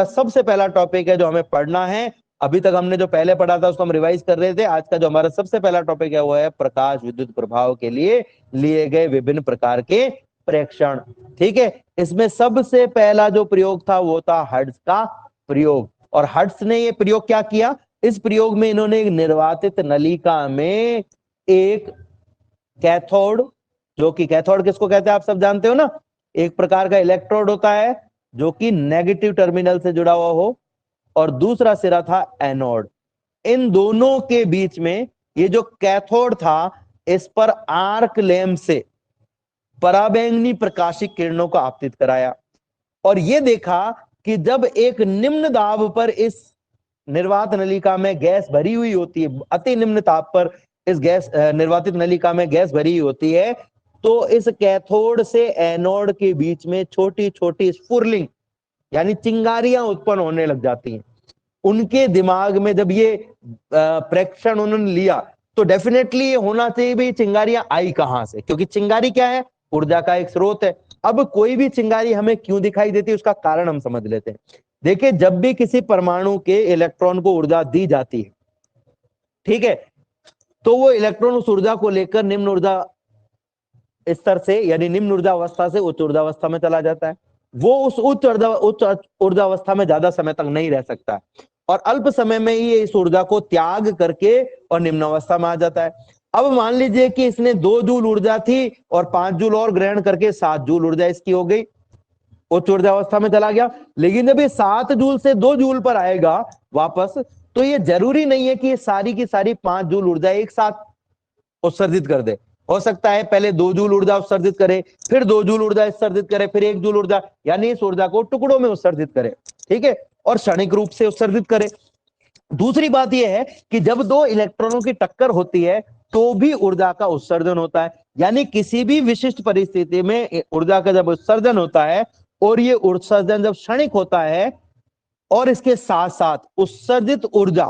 सबसे पहला टॉपिक है जो हमें पढ़ना है। अभी तक हमने जो पहले पढ़ा था उसको हम रिवाइज कर रहे थे। आज का जो हमारा सबसे पहला टॉपिक है वो है प्रकाश विद्युत प्रभाव के लिए लिए गए विभिन्न प्रकार के प्रेक्षण। ठीक है, इसमें सबसे पहला जो प्रयोग था वो था हर्ट्ज का प्रयोग। और हर्ट्ज ने ये प्रयोग क्या किया, इस प्रयोग में इन्होंने एक निर्वातित नलिका में एक कैथोड, जो कि कैथोड किसको कहते हैं आप सब जानते हो ना, एक प्रकार का इलेक्ट्रोड होता है जो कि नेगेटिव टर्मिनल से जुड़ा हुआ हो, और दूसरा सिरा था एनोड। इन दोनों के बीच में ये जो कैथोड था इस पर आर्क लैंप से पराबैंगनी प्रकाशिक किरणों को आपतित कराया, और ये देखा कि जब एक निम्न दाब पर इस निर्वात नलिका में गैस भरी हुई होती है, अति निम्न ताप पर इस गैस निर्वातित नलिका में गैस भरी हुई होती है, तो इस कैथोड से एनोड के बीच में छोटी छोटी स्फुरलिंग यानी चिंगारियां उत्पन्न होने लग जाती हैं। उनके दिमाग में जब ये प्रेक्षण उन्होंने लिया तो डेफिनेटली ये होना चाहिए भी चिंगारियां आई कहां से, क्योंकि चिंगारी क्या है, ऊर्जा का एक स्रोत है। अब कोई भी चिंगारी हमें क्यों दिखाई देती है उसका कारण हम समझ लेते हैं। देखिए, जब भी किसी परमाणु के इलेक्ट्रॉन को ऊर्जा दी जाती है, ठीक है, तो वो इलेक्ट्रॉन उस ऊर्जा को लेकर निम्न ऊर्जा स्तर से यानी निम्न ऊर्जा अवस्था से उच्च ऊर्जा अवस्था में चला जाता है। वो उस उच्च ऊर्जा अवस्था में ज्यादा समय तक नहीं रह सकता, और अल्प समय में ही इस ऊर्जा को त्याग करके और निम्न अवस्था में आ जाता है। अब मान लीजिए कि इसने 2 जूल ऊर्जा थी और 5 जूल और ग्रहण करके 7 जूल ऊर्जा इसकी हो गई, उच्च ऊर्जा अवस्था में चला गया। लेकिन जब ये 7 जूल से 2 जूल पर आएगा वापस, तो ये जरूरी नहीं है कि ये सारी की सारी 5 जूल ऊर्जा एक साथ उत्सर्जित कर दे। हो सकता है पहले 2 जूल ऊर्जा उत्सर्जित करे, फिर 2 जूल ऊर्जा उत्सर्जित करे, फिर 1 जूल ऊर्जा, यानी इस ऊर्जा को टुकड़ों में उत्सर्जित करे, ठीक है, और क्षणिक रूप से उत्सर्जित करे। दूसरी बात यह है कि जब 2 इलेक्ट्रॉनों की टक्कर होती है तो भी ऊर्जा का उत्सर्जन होता है, यानी किसी भी विशिष्ट परिस्थिति में ऊर्जा का जब उत्सर्जन होता है और ये उत्सर्जन जब क्षणिक होता है और इसके साथ साथ उत्सर्जित ऊर्जा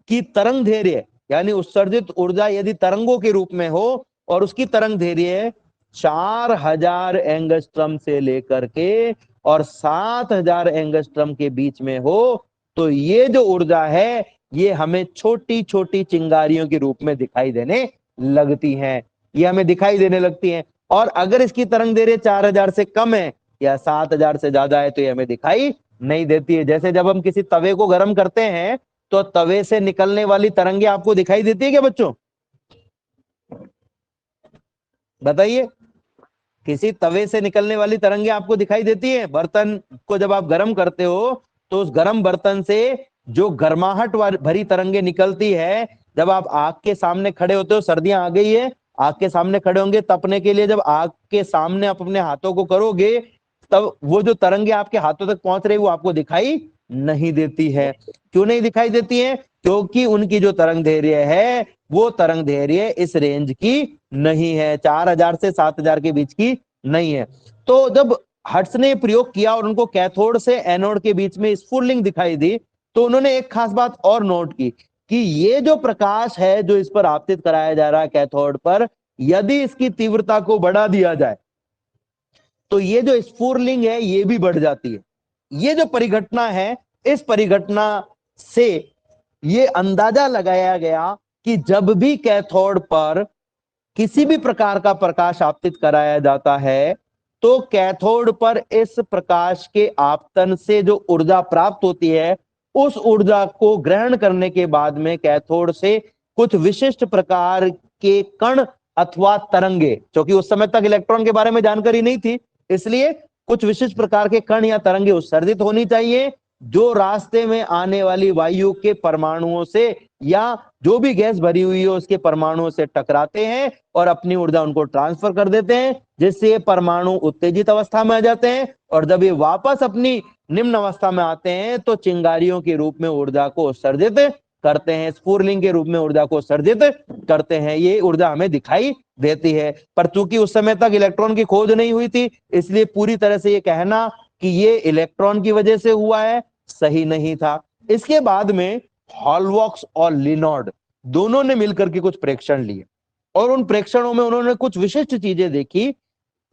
की तरंग धैर्य यानी उत्सर्जित ऊर्जा यदि तरंगों के रूप में हो और उसकी तरंग धैर्य 4000 एंगस्ट्रम से लेकर के और 7000 एंगस्ट्रम के बीच में हो, तो ये जो ऊर्जा है ये हमें छोटी छोटी चिंगारियों के रूप में दिखाई देने लगती हैं, ये हमें दिखाई देने लगती हैं। और अगर इसकी तरंग दैर्घ्य 4000 से कम है या 7000 से ज्यादा है तो ये हमें दिखाई नहीं देती है। जैसे जब हम किसी तवे को गर्म करते हैं तो तवे से निकलने वाली तरंगे आपको दिखाई देती है क्या बच्चों, बताइए, किसी तवे से निकलने वाली तरंगे आपको दिखाई देती है? बर्तन को जब आप गर्म करते हो तो उस गर्म बर्तन से जो गर्माहट भरी तरंगे निकलती है, जब आप आग के सामने खड़े होते हो, सर्दियां आ गई है, आग के सामने खड़े होंगे तपने के लिए, जब आग के सामने आप अपने हाथों को करोगे तब वो जो तरंगे आपके हाथों तक पहुंच रही वो आपको दिखाई नहीं देती है। क्यों नहीं दिखाई देती है? क्योंकि उनकी जो तरंग धैर्य है वो तरंग धैर्य इस रेंज की नहीं है, 4000 से 7000 के बीच की नहीं है। तो जब हर्ट्ज ने प्रयोग किया और उनको कैथोड से एनोड के बीच में स्फुरलिंग दिखाई दी, तो उन्होंने एक खास बात और नोट की कि ये जो प्रकाश है जो इस पर आपतित कराया जा रहा है कैथोड पर, यदि इसकी तीव्रता को बढ़ा दिया जाए तो ये जो स्फुरलिंग है ये भी बढ़ जाती है। ये जो परिघटना है, इस परिघटना से ये अंदाजा लगाया गया कि जब भी कैथोड पर किसी भी प्रकार का प्रकाश आपतित कराया जाता है तो कैथोड पर इस प्रकाश के आपतन से जो ऊर्जा प्राप्त होती है उस ऊर्जा को ग्रहण करने के बाद में कैथोड से कुछ विशिष्ट प्रकार के कण अथवा तरंगे, क्योंकि उस समय तक इलेक्ट्रॉन के बारे में जानकारी नहीं थी, इसलिए कुछ विशिष्ट प्रकार के कण या तरंगे उत्सर्जित होनी चाहिए जो रास्ते में आने वाली वायु के परमाणुओं से या जो भी गैस भरी हुई है उसके परमाणुओं से टकराते हैं और अपनी ऊर्जा उनको ट्रांसफर कर देते हैं, जिससे ये परमाणु उत्तेजित अवस्था में आ जाते हैं, और जब ये वापस अपनी निम्न अवस्था में आते हैं तो चिंगारियों के रूप में ऊर्जा को उत्सर्जित करते हैं, स्फुरलिंग के रूप में ऊर्जा को उत्सर्जित करते हैं। ये ऊर्जा हमें दिखाई देती है, पर चूंकि उस समय तक इलेक्ट्रॉन की खोज नहीं हुई थी इसलिए पूरी तरह से ये कहना कि ये इलेक्ट्रॉन की वजह से हुआ है सही नहीं था। इसके बाद में हॉलवॉक्स और लिनॉर्ड दोनों ने मिलकर के कुछ प्रेक्षण लिए और उन प्रेक्षणों में उन्होंने कुछ विशिष्ट चीजें देखी।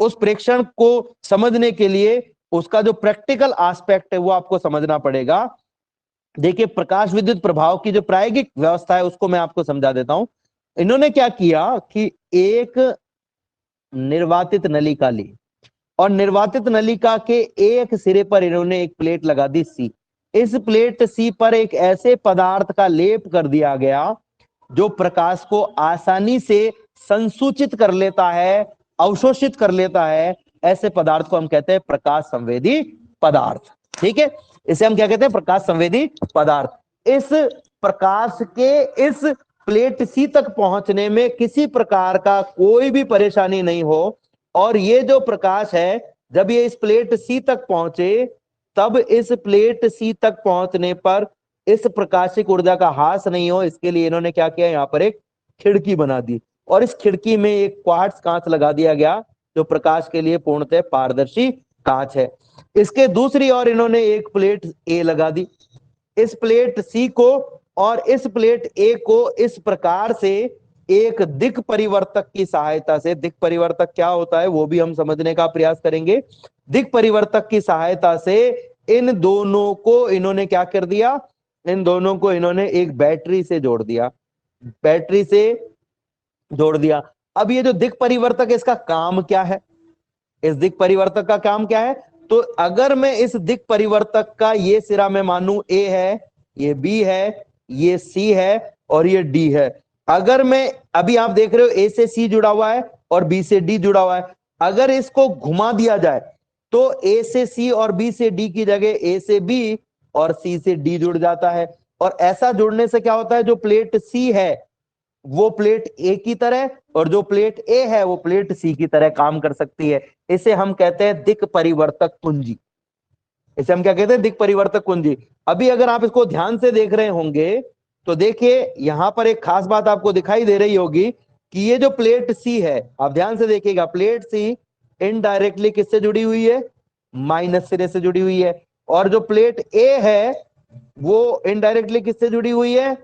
उस प्रेक्षण को समझने के लिए उसका जो प्रैक्टिकल एस्पेक्ट है वो आपको समझना पड़ेगा। देखिए, प्रकाश विद्युत प्रभाव की जो प्रायोगिक व्यवस्था है उसको मैं आपको समझा देता हूं। इन्होंने क्या किया कि एक निर्वातित नलिका ली और निर्वातित नलिका के एक सिरे पर इन्होंने एक प्लेट लगा दी सी। इस प्लेट सी पर एक ऐसे पदार्थ का लेप कर दिया गया जो प्रकाश को आसानी से संसूचित कर लेता है, अवशोषित कर लेता है। ऐसे पदार्थ को हम कहते हैं प्रकाश संवेदी पदार्थ। ठीक है, इसे हम क्या कहते हैं? प्रकाश संवेदी पदार्थ। इस प्रकाश के इस प्लेट सी तक पहुंचने में किसी प्रकार का कोई भी परेशानी नहीं हो, और ये जो प्रकाश है जब ये इस प्लेट सी तक पहुंचे, तब इस प्लेट सी तक पहुंचने पर इस प्रकाशिक ऊर्जा का ह्रास नहीं हो, इसके लिए इन्होंने क्या किया, यहाँ पर एक खिड़की बना दी और इस खिड़की में एक क्वार्ट्ज कांच लगा दिया गया जो प्रकाश के लिए पूर्णतः पारदर्शी कांच है। इसके दूसरी ओर इन्होंने एक प्लेट ए लगा दी। इस प्लेट सी को और इस प्लेट ए को इस प्रकार से एक दिक् परिवर्तक की सहायता से, दिक् परिवर्तक क्या होता है वो भी हम समझने का प्रयास करेंगे। दिक् परिवर्तक की सहायता से इन दोनों को इन्होंने क्या कर दिया, इन दोनों को इन्होंने एक बैटरी से जोड़ दिया, बैटरी से जोड़ दिया। अब ये जो दिक् परिवर्तक, इसका काम क्या है? इस दिक् परिवर्तक का काम क्या है? तो अगर मैं इस दिक् परिवर्तक का ये सिरा मैं मानू ए है, ये बी है, ये सी है और ये डी है, अगर मैं, अभी आप देख रहे हो ए से सी जुड़ा हुआ है और बी से डी जुड़ा हुआ है, अगर इसको घुमा दिया जाए तो ए से सी और बी से डी की जगह ए से बी और सी से डी जुड़ जाता है। और ऐसा जुड़ने से क्या होता है, जो प्लेट सी है वो प्लेट ए की तरह और जो प्लेट ए है वो प्लेट सी की तरह काम कर सकती है। इसे हम कहते हैं दिक् परिवर्तक कुंजी। इसे हम क्या कहते हैं? दिक् परिवर्तक कुंजी। अभी अगर आप इसको ध्यान से देख रहे होंगे तो देखिए यहां पर एक खास बात आपको दिखाई दे रही होगी कि ये जो प्लेट सी है, आप ध्यान से देखिएगा, प्लेट सी इनडायरेक्टली किससे जुड़ी हुई है? माइनस सिरे से जुड़ी हुई है। और जो प्लेट ए है वो इनडायरेक्टली किससे जुड़ी हुई है?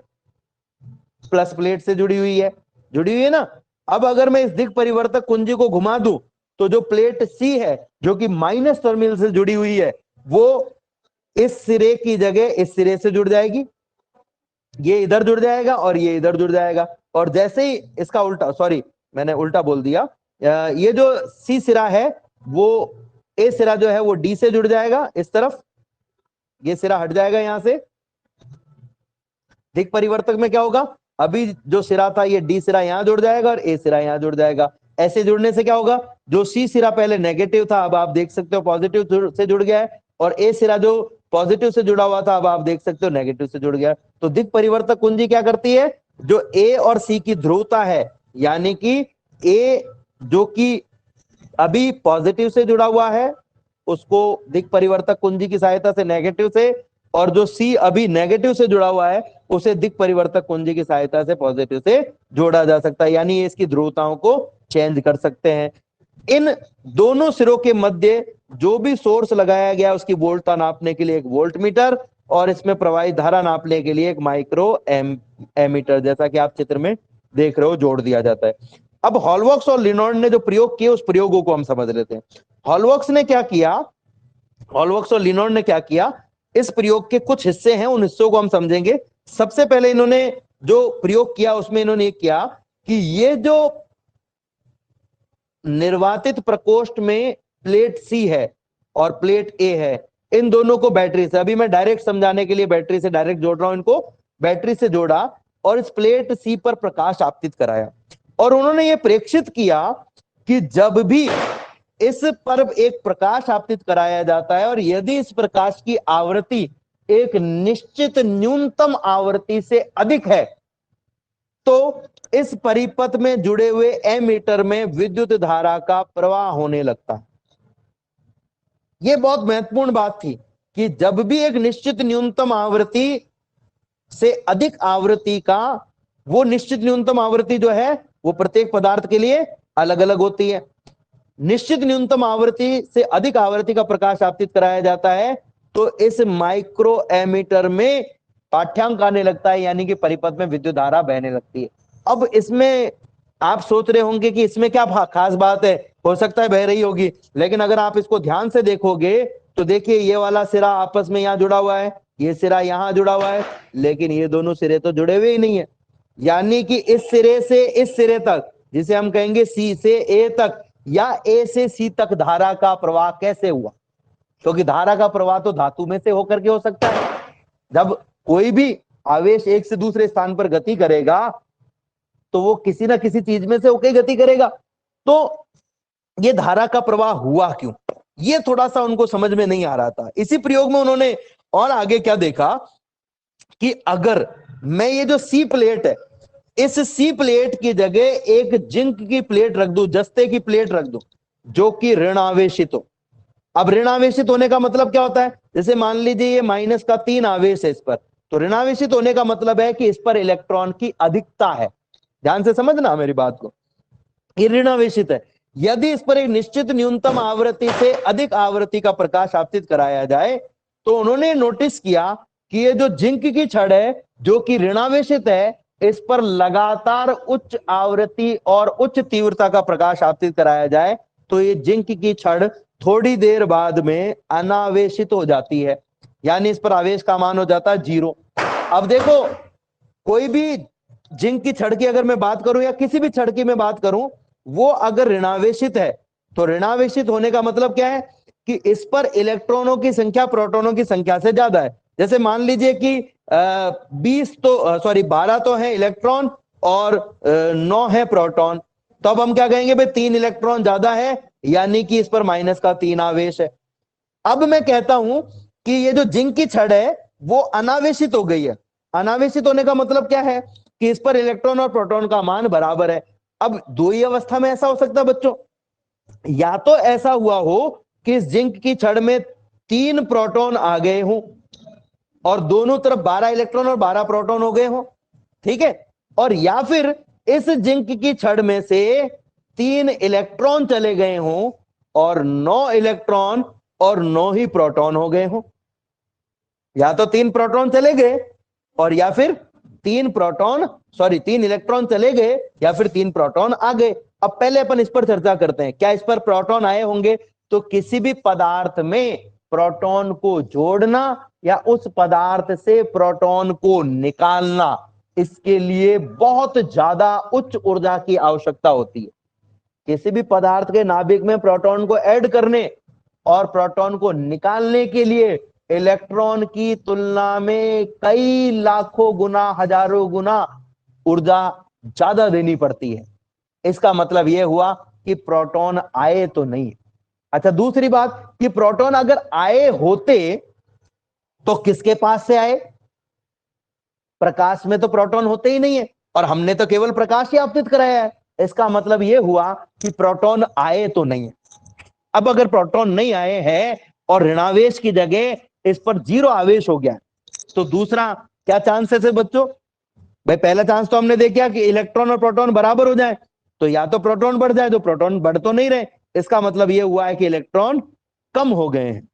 प्लस प्लेट से जुड़ी हुई है, जुड़ी हुई है ना। अब अगर मैं इस दिक् परिवर्तक कुंजी को घुमा दूं तो जो प्लेट सी है जो कि माइनस टर्मिनल से जुड़ी हुई है वो इस सिरे की जगह इस सिरे से जुड़ जाएगी, ये इधर जुड़ जाएगा और ये इधर जुड़ जाएगा। और जैसे ही इसका उल्टा, सॉरी मैंने उल्टा बोल दिया, ये जो सी सिरा है वो ए सिरा जो है वो डी से जुड़ जाएगा इस तरफ, ये सिरा हट जाएगा यहां से। दिक् परिवर्तक में क्या होगा, अभी जो सिरा था ये डी सिरा यहां जुड़ जाएगा और ए सिरा यहां जुड़ जाएगा। ऐसे जुड़ने से क्या होगा, जो सी सिरा पहले नेगेटिव था अब आप देख सकते हो पॉजिटिव से जुड़ गया है, और ए सिरा जो पॉजिटिव से जुड़ा हुआ था अब आप देख सकते हो नेगेटिव से जुड़ गया। तो दिक् परिवर्तक कुंजी क्या करती है, जो ए और सी की ध्रुवता है, यानी कि ए जो कि अभी पॉजिटिव से जुड़ा हुआ है उसको दिक् परिवर्तक कुंजी की सहायता से नेगेटिव से, और जो सी अभी नेगेटिव से जुड़ा हुआ है उसे दिक् परिवर्तक कुंजी की सहायता से पॉजिटिव से जोड़ा जा सकता है, यानी इसकी ध्रुवताओं को चेंज कर सकते हैं। इन दोनों सिरों के मध्य जो भी सोर्स लगाया गया उसकी वोल्टता नापने के लिए एक वोल्ट मीटर और इसमें प्रवाहित धारा नापने के लिए एक माइक्रो एमीटर, जैसा कि आप चित्र में देख रहे हो, जोड़ दिया जाता है। अब हॉलबॉक्स और लिनॉर्ड ने जो प्रयोग किए उस प्रयोगों को हम समझ लेते हैं। हॉलबॉक्स ने क्या किया, हॉलबॉक्स और लिनॉर्ड ने क्या किया, इस प्रयोग के कुछ हिस्से हैं उन हिस्सों को हम समझेंगे। सबसे पहले इन्होंने जो प्रयोग किया उसमें इन्होंने ये किया कि ये जो निर्वातित प्रकोष्ठ में प्लेट सी है और प्लेट ए है, इन दोनों को बैटरी से, अभी मैं डायरेक्ट समझाने के लिए बैटरी से डायरेक्ट जोड़ रहा हूं, इनको बैटरी से जोड़ा और इस प्लेट सी पर प्रकाश आपतित कराया। और उन्होंने ये प्रेक्षित किया कि जब भी इस पर एक प्रकाश आपतित कराया जाता है और यदि इस प्रकाश की आवृत्ति एक निश्चित न्यूनतम आवृत्ति से अधिक है तो इस परिपथ में जुड़े हुए एमीटर में विद्युत धारा का प्रवाह होने लगता है। यह बहुत महत्वपूर्ण बात थी कि जब भी एक निश्चित न्यूनतम आवृत्ति से अधिक आवृत्ति का, वो निश्चित न्यूनतम आवृत्ति जो है वो प्रत्येक पदार्थ के लिए अलग अलग होती है, निश्चित न्यूनतम आवृत्ति से अधिक आवृत्ति का प्रकाश आपतित कराया जाता है तो इस माइक्रो एमीटर में पाठ्यांक आने लगता है, यानी कि परिपथ में विद्युत धारा बहने लगती है। अब इसमें आप सोच रहे होंगे कि इसमें क्या खास बात है, हो सकता है बह रही होगी, लेकिन अगर आप इसको ध्यान से देखोगे तो देखिए ये वाला सिरा आपस में यहाँ जुड़ा हुआ है, ये सिरा यहाँ जुड़ा हुआ है, लेकिन ये दोनों सिरे तो जुड़े हुए ही नहीं है। यानी कि इस सिरे से इस सिरे तक, जिसे हम कहेंगे सी से ए तक या ए से सी तक धारा का प्रवाह कैसे हुआ? क्योंकि धारा का प्रवाह तो धातु में से होकर के हो सकता है। जब कोई भी आवेश एक से दूसरे स्थान पर गति करेगा तो वो किसी ना किसी चीज में से होकर गति करेगा। तो ये धारा का प्रवाह हुआ क्यों, ये थोड़ा सा उनको समझ में नहीं आ रहा था। इसी प्रयोग में उन्होंने और आगे क्या देखा कि अगर मैं ये जो सी प्लेट है, इस सी प्लेट की जगह एक जिंक की प्लेट रख दूं, जस्ते की प्लेट रख दूं, जो कि ऋण आवेशित हो। अब ऋण आवेशित होने का मतलब क्या होता है? जैसे मान लीजिए ये माइनस का 3 आवेश है इस पर, तो ऋणावेशित होने का मतलब है कि इस पर इलेक्ट्रॉन की अधिकता है। ध्यान से समझना मेरी बात को, ये ऋणावेशित है। यदि इस पर एक निश्चित न्यूनतम आवृत्ति से अधिक आवृत्ति का प्रकाश आपतित कराया जाए, तो उन्होंने नोटिस किया कि ये जो जिंक की छड़ है जो कि ऋणावेशित है, इस पर लगातार उच्च आवृत्ति और उच्च तीव्रता का प्रकाश आपतित कराया जाए तो ये जिंक की छड़ थोड़ी देर बाद में अनावेशित हो जाती है, यानी इस पर आवेश का मान हो जाता है 0। अब देखो, कोई भी जिंक की छड़ की अगर मैं बात करूं या किसी भी छड़ की मैं बात करूं, वो अगर ऋणावेशित है तो ऋणावेशित होने का मतलब क्या है कि इस पर इलेक्ट्रॉनों की संख्या प्रोटॉनों की संख्या से ज्यादा है। जैसे मान लीजिए कि 12 तो है इलेक्ट्रॉन और 9 है प्रोटॉन, तो अब हम क्या कहेंगे भाई 3 इलेक्ट्रॉन ज्यादा है, यानी कि इस पर माइनस का 3 आवेश है। अब मैं कहता हूं कि ये जो जिंक की छड़ है वो अनावेशित हो गई है। अनावेशित होने का मतलब क्या है कि इस पर इलेक्ट्रॉन और प्रोटॉन का मान बराबर है। अब दो ही अवस्था में ऐसा हो सकता है बच्चों, या तो ऐसा हुआ हो कि इस जिंक की छड़ में 3 प्रोटॉन आ गए हों और दोनों तरफ 12 इलेक्ट्रॉन और 12 प्रोटॉन हो गए हों, ठीक है, और या फिर इस जिंक की छड़ में से 3 इलेक्ट्रॉन चले गए हों और 9 इलेक्ट्रॉन और 9 ही प्रोटॉन हो गए हों। या तो 3 प्रोटॉन चले गए और या फिर 3 इलेक्ट्रॉन चले गए या फिर 3 प्रोटॉन आ गए। अब पहले अपन इस पर चर्चा करते हैं, क्या इस पर प्रोटॉन आए होंगे? तो किसी भी पदार्थ में प्रोटॉन को जोड़ना या उस पदार्थ से प्रोटॉन को निकालना, इसके लिए बहुत ज्यादा उच्च ऊर्जा की आवश्यकता होती है। किसी भी पदार्थ के नाभिक में प्रोटॉन को ऐड करने और प्रोटॉन को निकालने के लिए इलेक्ट्रॉन की तुलना में कई लाखों गुना, हजारों गुना ऊर्जा ज्यादा देनी पड़ती है। इसका मतलब यह हुआ कि प्रोटॉन आए तो नहीं। अच्छा, दूसरी बात कि प्रोटॉन अगर आए होते तो किसके पास से आए? प्रकाश में तो प्रोटॉन होते ही नहीं है और हमने तो केवल प्रकाश ही आपतित कराया है। इसका मतलब यह हुआ कि प्रोटॉन आए तो नहीं है। अब अगर प्रोटॉन नहीं आए हैं और ऋणावेश की जगह इस पर 0 आवेश हो गया, तो दूसरा क्या चांसेस है बच्चों? भाई पहला चांस तो हमने देखा कि इलेक्ट्रॉन और प्रोटॉन बराबर हो जाए, तो या तो प्रोटॉन बढ़ जाए, तो प्रोटॉन बढ़ तो नहीं रहे, इसका मतलब यह हुआ है कि इलेक्ट्रॉन कम हो गए हैं।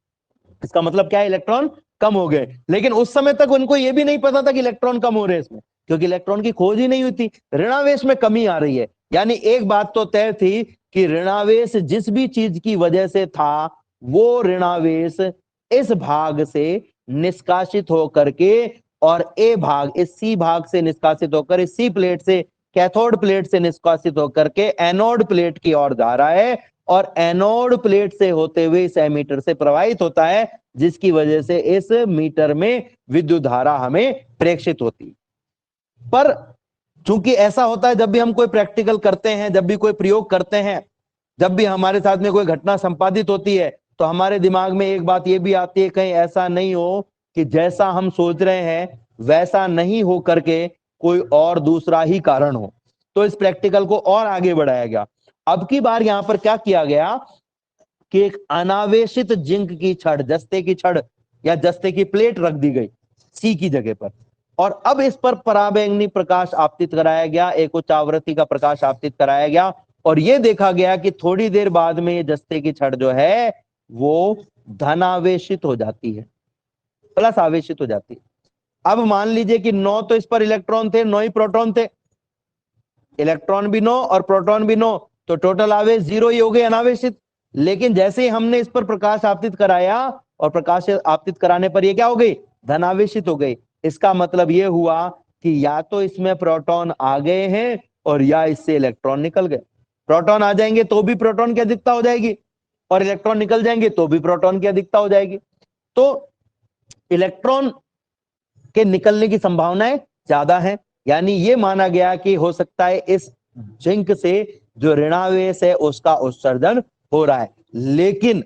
इसका मतलब क्या है? इलेक्ट्रॉन कम हो गए। लेकिन उस समय तक उनको यह भी नहीं पता था कि इलेक्ट्रॉन कम हो रहे हैं इसमें, क्योंकि इलेक्ट्रॉन की खोज ही नहीं हुई थी। ऋणावेश में कमी आ रही है, यानी एक बात तो तय थी कि ऋणावेश जिस भी चीज की वजह से था, वो ऋणावेश इस भाग से निष्कासित होकर के और ए भाग, इस सी भाग से निष्कासित होकर, इस सी प्लेट से, कैथोड प्लेट से निष्कासित होकर के एनोड प्लेट की ओर जा रहा है और एनोड प्लेट से होते हुए इस एमीटर से प्रवाहित होता है, जिसकी वजह से इस मीटर में विद्युत धारा हमें प्रेषित होती है। पर चूंकि ऐसा होता है जब भी हम कोई प्रैक्टिकल करते हैं, जब भी कोई प्रयोग करते हैं, जब भी हमारे साथ में कोई घटना संपादित होती है, तो हमारे दिमाग में एक बात ये भी आती है, कहीं ऐसा नहीं हो कि जैसा हम सोच रहे हैं वैसा नहीं हो करके कोई और दूसरा ही कारण हो। तो इस प्रैक्टिकल को और आगे बढ़ाया गया। अब की बार यहां पर क्या किया गया कि एक अनावेशित जिंक की छड़, जस्ते की छड़ या जस्ते की प्लेट रख दी गई सी की जगह पर, और अब इस पर पराबैंगनी प्रकाश आपतित कराया गया, एक उच्च आवृत्ति का प्रकाश आपतित कराया गया, और यह देखा गया कि थोड़ी देर बाद में ये जस्ते की छड़ जो है वो धनावेशित हो जाती है, प्लस आवेशित हो जाती है। अब मान लीजिए कि 9 तो इस पर इलेक्ट्रॉन थे, 9 ही प्रोटॉन थे, इलेक्ट्रॉन भी 9 और प्रोटॉन भी 9, तो टोटल आवेश 0 ही हो गए, अनावेशित। लेकिन जैसे ही हमने इस पर प्रकाश आपतित कराया और प्रकाश आपतित कराने पर ये क्या हो गई, धनावेशित हो गई। इसका मतलब ये हुआ कि या तो इसमें प्रोटॉन आ गए हैं और या इससे इलेक्ट्रॉन निकल गए। प्रोटॉन आ जाएंगे तो भी प्रोटॉन की अधिकता हो जाएगी, और इलेक्ट्रॉन निकल जाएंगे तो भी प्रोटॉन की अधिकता हो जाएगी। तो इलेक्ट्रॉन के निकलने की संभावनाएं ज्यादा है, यानी ये माना गया कि हो सकता है इस जिंक से जो ऋणावेश है उसका उत्सर्जन हो रहा है। लेकिन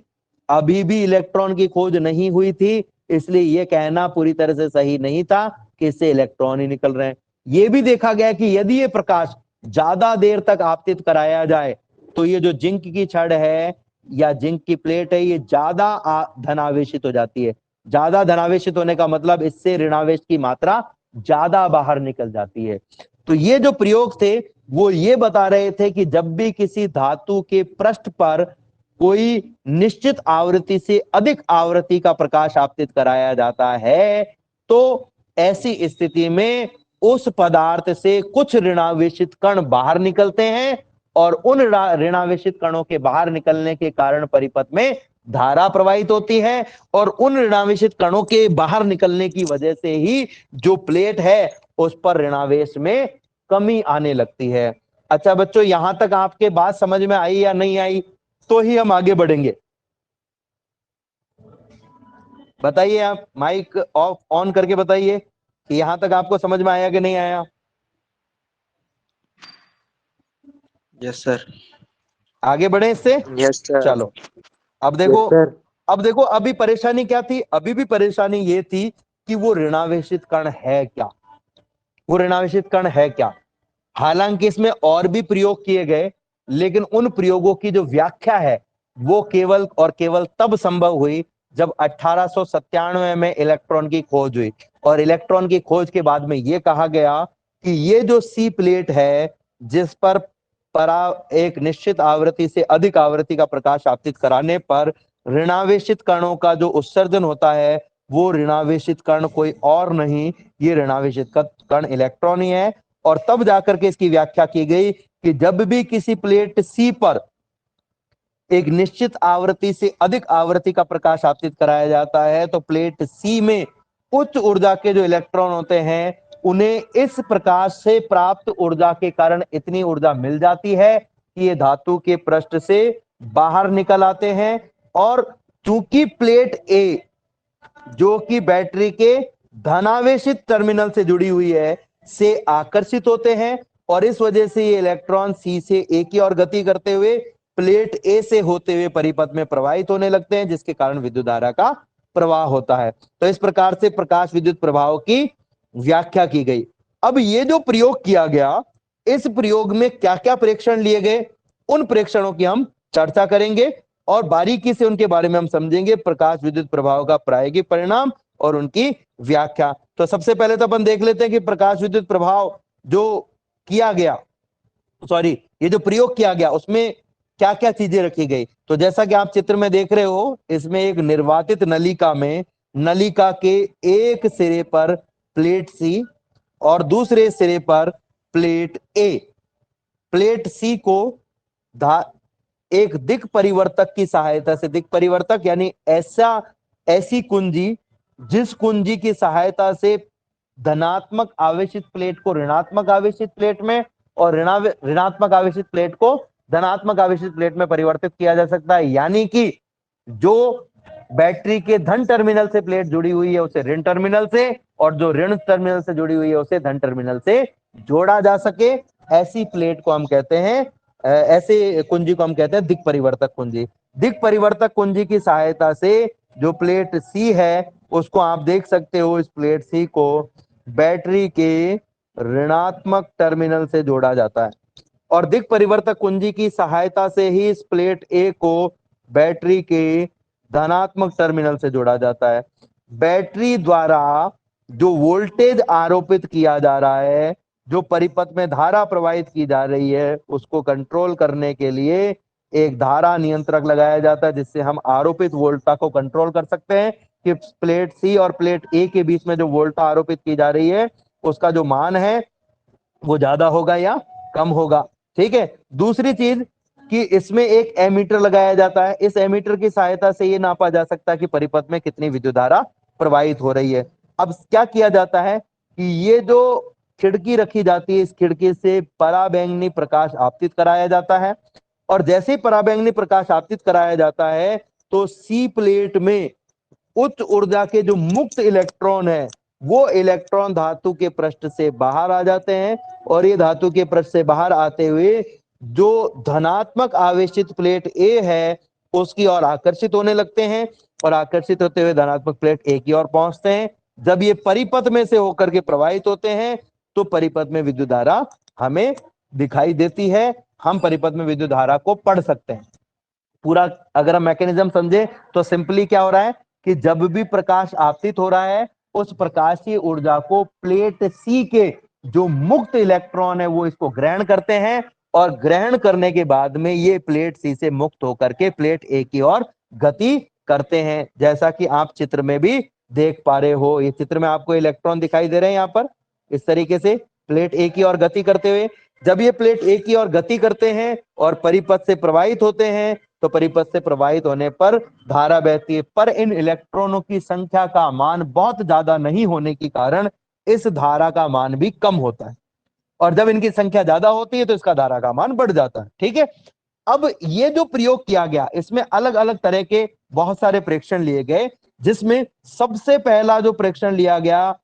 अभी भी इलेक्ट्रॉन की खोज नहीं हुई थी, इसलिए यह कहना पूरी तरह से सही नहीं था कि इससे इलेक्ट्रॉन ही निकल रहे हैं। यह भी देखा गया कि यदि ये प्रकाश ज्यादा देर तक आपतित कराया जाए तो ये जो जिंक की छड़ है या जिंक की प्लेट है ये ज्यादा धनावेशित हो जाती है। ज्यादा धनावेशित होने का मतलब इससे ऋणावेश की मात्रा ज्यादा बाहर निकल जाती है। तो ये जो प्रयोग थे वो ये बता रहे थे कि जब भी किसी धातु के पृष्ठ पर कोई निश्चित आवृत्ति से अधिक आवृत्ति का प्रकाश आपतित कराया जाता है तो ऐसी स्थिति में उस पदार्थ से कुछ ऋणावेशित कण बाहर निकलते हैं, और उन ऋणावेशित कणों के बाहर निकलने के कारण परिपथ में धारा प्रवाहित होती है, और उन ऋणावेशित कणों के बाहर निकलने की वजह से ही जो प्लेट है उस पर ऋणावेश में कमी आने लगती है। अच्छा बच्चों, यहां तक आपके बात समझ में आई या नहीं आई, तो ही हम आगे बढ़ेंगे। बताइए, आप माइक ऑफ ऑन करके बताइए कि यहां तक आपको समझ में आया कि नहीं आया। Yes sir. आगे बढ़े इससे। Yes sir. चलो अब देखो, अब देखो अभी परेशानी क्या थी, अभी भी परेशानी ये थी कि वो ऋणावेशित कण है क्या, वो ऋणावेशित कण है क्या। हालांकि इसमें और भी प्रयोग किए गए, लेकिन उन प्रयोगों की जो व्याख्या है वो केवल और केवल तब संभव हुई जब 1897 में इलेक्ट्रॉन की खोज हुई। और इलेक्ट्रॉन की खोज के बाद में ये कहा गया कि ये जो सी प्लेट है जिस पर एक निश्चित आवृत्ति से अधिक आवृत्ति का प्रकाश आपतित कराने पर ऋणावेशित कणों का जो उत्सर्जन होता है वो ऋणावेशित कण कोई और नहीं, ये ऋणावेशित कण इलेक्ट्रॉन ही है। और तब जाकर के इसकी व्याख्या की गई कि जब भी किसी प्लेट सी पर एक निश्चित आवृत्ति से अधिक आवृत्ति का प्रकाश आपतित कराया जाता है तो प्लेट सी में उच्च ऊर्जा के जो इलेक्ट्रॉन होते हैं उन्हें इस प्रकाश से प्राप्त ऊर्जा के कारण इतनी ऊर्जा मिल जाती है कि ये धातु के पृष्ठ से बाहर निकल आते हैं। और चूंकि प्लेट ए जो कि बैटरी के धनावेशित टर्मिनल से जुड़ी हुई है से आकर्षित होते हैं, और इस वजह से ये इलेक्ट्रॉन सी से ए की ओर गति करते हुए प्लेट ए से होते हुए परिपथ में प्रवाहित होने लगते हैं, जिसके कारण विद्युत धारा का प्रवाह होता है। तो इस प्रकार से प्रकाश विद्युत प्रभाव की व्याख्या की गई। अब ये जो प्रयोग किया गया, इस प्रयोग में क्या क्या प्रेक्षण लिए गए, उन प्रेक्षणों की हम चर्चा करेंगे और बारीकी से उनके बारे में हम समझेंगे, प्रकाश विद्युत प्रभाव का प्रायोगिक परिणाम और उनकी व्याख्या। तो सबसे पहले तो अपन देख लेते हैं कि प्रकाश विद्युत प्रभाव जो किया गया, ये जो प्रयोग किया गया उसमें क्या क्या चीजें रखी गई। तो जैसा कि आप चित्र में देख रहे हो, इसमें एक निर्वातित नलिका में नलिका के एक सिरे पर प्लेट सी और दूसरे सिरे पर प्लेट ए, प्लेट सी को एक दिक् परिवर्तक की सहायता से, दिक् परिवर्तक यानी ऐसी कुंजी जिस कुंजी की सहायता से धनात्मक आवेशित प्लेट को ऋणात्मक आवेशित प्लेट में और ऋणात्मक आवेशित प्लेट को धनात्मक आवेशित प्लेट में परिवर्तित किया जा सकता है। यानी कि जो बैटरी के धन टर्मिनल से प्लेट जुड़ी हुई है उसे ऋण टर्मिनल से, और जो ऋण टर्मिनल से जुड़ी हुई है उसे धन टर्मिनल से जोड़ा जा सके, ऐसी प्लेट को हम कहते हैं, ऐसे कुंजी को हम कहते हैं दिक् परिवर्तक कुंजी। दिक् परिवर्तक कुंजी की सहायता से जो प्लेट सी है उसको आप देख सकते हो, इस प्लेट सी को बैटरी के ऋणात्मक टर्मिनल से जोड़ा जाता है, और दिक् परिवर्तक कुंजी की सहायता से ही इस प्लेट ए को बैटरी के धनात्मक टर्मिनल से जोड़ा जाता है। बैटरी द्वारा जो वोल्टेज आरोपित किया जा रहा है, जो परिपथ में धारा प्रवाहित की जा रही है, उसको कंट्रोल करने के लिए एक धारा नियंत्रक लगाया जाता है, जिससे हम आरोपित वोल्टता को कंट्रोल कर सकते हैं कि प्लेट सी और प्लेट ए के बीच में जो वोल्टता आरोपित की जा रही है उसका जो मान है वो ज्यादा होगा या कम होगा। ठीक है, दूसरी चीज कि इसमें एक एमीटर लगाया जाता है। इस एमीटर की सहायता से ये नापा जा सकता है कि परिपथ में कितनी विद्युत धारा प्रवाहित हो रही है। अब क्या किया जाता है कि ये जो खिड़की रखी जाती है, इस खिड़की से पराबैंगनी प्रकाश आपतित कराया जाता है, और जैसे ही पराबैंगनी प्रकाश आपतित कराया जाता है तो सी प्लेट में उच्च ऊर्जा के जो मुक्त इलेक्ट्रॉन है वो इलेक्ट्रॉन धातु के पृष्ठ से बाहर आ जाते हैं, और ये धातु के पृष्ठ से बाहर आते हुए जो धनात्मक आवेशित प्लेट ए है उसकी ओर आकर्षित होने लगते हैं, और आकर्षित होते हुए धनात्मक प्लेट ए की ओर पहुंचते हैं। जब ये परिपथ में से होकर के प्रवाहित होते हैं तो परिपथ में विद्युत धारा हमें दिखाई देती है, हम परिपथ में विद्युत धारा को पढ़ सकते हैं। पूरा अगर हम मैकेनिज्म समझे तो सिंपली क्या हो रहा है कि जब भी प्रकाश आपतित हो रहा है उस प्रकाशीय ऊर्जा को प्लेट सी के जो मुक्त इलेक्ट्रॉन है वो इसको ग्रहण करते हैं, और ग्रहण करने के बाद में ये प्लेट सी से मुक्त होकर के प्लेट ए की ओर गति करते हैं। जैसा कि आप चित्र में भी देख पा रहे हो, ये चित्र में आपको इलेक्ट्रॉन दिखाई दे रहे हैं यहाँ पर इस तरीके से प्लेट ए की ओर गति करते हुए। जब ये प्लेट ए की ओर गति करते हैं और परिपथ से प्रवाहित होते हैं तो परिपथ से प्रवाहित होने पर धारा बहती है, पर इन इलेक्ट्रॉनों की संख्या का मान बहुत ज्यादा नहीं होने के कारण इस धारा का मान भी कम होता है, और जब इनकी संख्या ज्यादा होती है तो इसका धारा का मान बढ़ जाता है। ठीक है, अब ये जो प्रयोग किया गया इसमें अलग अलग तरह के बहुत सारे प्रेक्षण लिए गए, जिसमें सबसे पहला जो प्रेक्षण लिया गया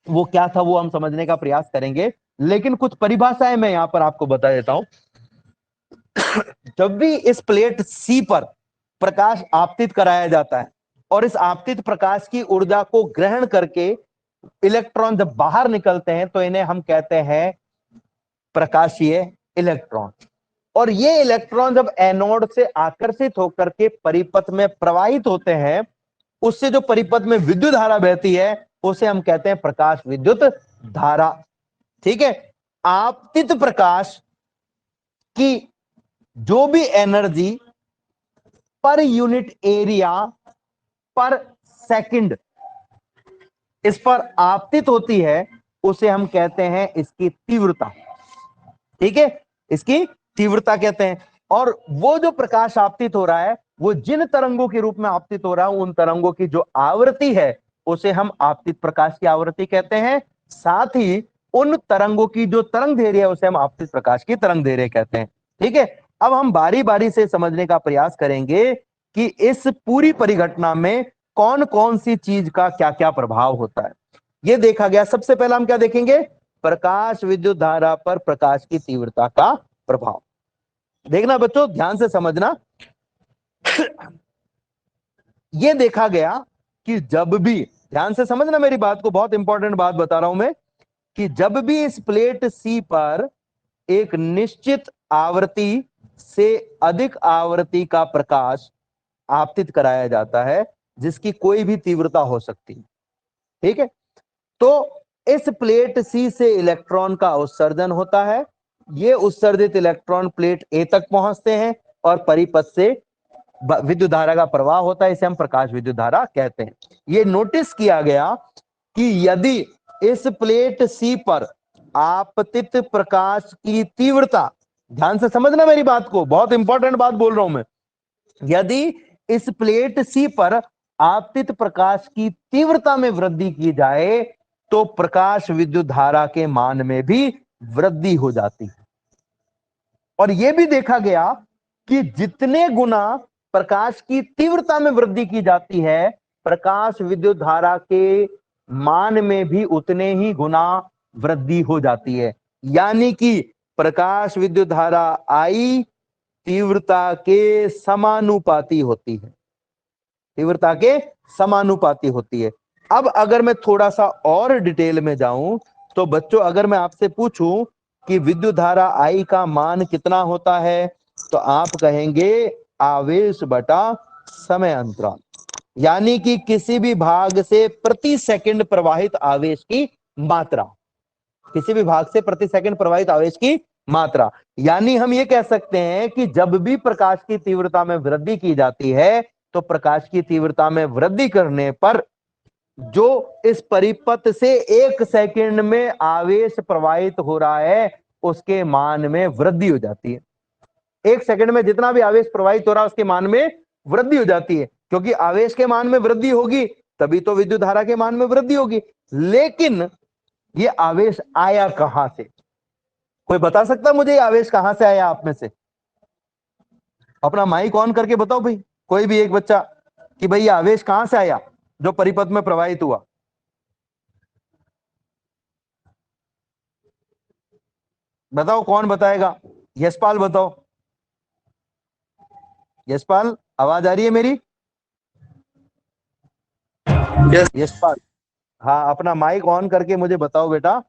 वो क्या था वो हम समझने का प्रयास करेंगे, लेकिन कुछ परिभाषाएं मैं यहां पर आपको बता देता हूं। जब भी इस प्लेट सी पर प्रकाश आपतित कराया जाता है और इस आपतित प्रकाश की ऊर्जा को ग्रहण करके इलेक्ट्रॉन जब बाहर निकलते हैं तो इन्हें हम कहते हैं प्रकाशीय इलेक्ट्रॉन, और ये इलेक्ट्रॉन जब एनोड से आकर्षित होकर के परिपथ में प्रवाहित होते हैं उससे जो परिपथ में विद्युत धारा बहती है उसे हम कहते हैं प्रकाश विद्युत धारा। ठीक है, आपतित प्रकाश की जो भी एनर्जी पर यूनिट एरिया पर सेकंड इस पर आपतित होती है उसे हम कहते हैं इसकी तीव्रता। ठीक है, इसकी तीव्रता कहते हैं, और वो जो प्रकाश आपतित हो रहा है वो जिन तरंगों के रूप में आपतित हो रहा है उन तरंगों की जो आवृत्ति है उसे हम आपतित प्रकाश की आवृत्ति कहते हैं। साथ ही उन तरंगों की जो तरंग दैर्ध्य है उसे हम आपतित प्रकाश की तरंग दैर्ध्य कहते हैं। ठीक है, अब हम बारी बारी से समझने का प्रयास करेंगे कि इस पूरी परिघटना में कौन कौन सी चीज का क्या क्या प्रभाव होता है। यह देखा गया, सबसे पहला हम क्या देखेंगे, प्रकाश विद्युत धारा पर प्रकाश की तीव्रता का प्रभाव। देखना बच्चों, ध्यान से समझना। यह देखा गया कि जब भी, ध्यान से समझना मेरी बात को, बहुत इंपॉर्टेंट बात बता रहा हूं मैं, कि जब भी इस प्लेट सी पर एक निश्चित आवृत्ति से अधिक आवृत्ति का प्रकाश आपतित कराया जाता है जिसकी कोई भी तीव्रता हो सकती है, ठीक है, तो इस प्लेट सी से इलेक्ट्रॉन का उत्सर्जन होता है। ये उत्सर्जित इलेक्ट्रॉन प्लेट ए तक पहुंचते हैं और परिपथ से विद्युत धारा का प्रवाह होता है, इसे हम प्रकाश विद्युत धारा कहते हैं। ये नोटिस किया गया कि यदि इस प्लेट सी पर आपतित प्रकाश की तीव्रता, ध्यान से समझना मेरी बात को, बहुत इंपॉर्टेंट बात बोल रहा हूं मैं, यदि इस प्लेट सी पर आपतित प्रकाश की तीव्रता में वृद्धि की जाए तो प्रकाश विद्युत धारा के मान में भी वृद्धि हो जाती है। और यह भी देखा गया कि जितने गुना प्रकाश की तीव्रता में वृद्धि की जाती है प्रकाश विद्युत धारा के मान में भी उतने ही गुना वृद्धि हो जाती है, यानी कि प्रकाश विद्युत धारा आई तीव्रता के समानुपाती होती है, तीव्रता के समानुपाती होती है। अब अगर मैं थोड़ा सा और डिटेल में जाऊं तो बच्चों, अगर मैं आपसे पूछूं कि विद्युत धारा आई का मान कितना होता है तो आप कहेंगे आवेश बटा समय अंतराल, यानी कि किसी भी भाग से प्रति सेकंड प्रवाहित आवेश की मात्रा, किसी भी भाग से प्रति सेकंड प्रवाहित आवेश की मात्रा। यानी हम ये कह सकते हैं कि जब भी प्रकाश की तीव्रता में वृद्धि की जाती है तो प्रकाश की तीव्रता में वृद्धि करने पर जो इस परिपथ से एक सेकंड में आवेश प्रवाहित हो रहा है उसके मान में वृद्धि हो जाती है। 1 सेकंड में जितना भी आवेश प्रवाहित हो रहा है उसके मान में वृद्धि हो जाती है, क्योंकि आवेश के मान में वृद्धि होगी तभी तो विद्युत धारा के मान में वृद्धि होगी। लेकिन ये आवेश आया कहां से? कोई बता सकता है मुझे ये आवेश कहां से आया? आप में से अपना माइक ऑन करके बताओ भाई, कोई भी एक बच्चा, कि भाई ये आवेश कहां से आया जो परिपथ में प्रवाहित हुआ। बताओ, कौन बताएगा? यशपाल बताओ। यशपाल, आवाज आ रही है मेरी? यस यशपाल, हाँ, अपना माइक ऑन करके मुझे बताओ बेटा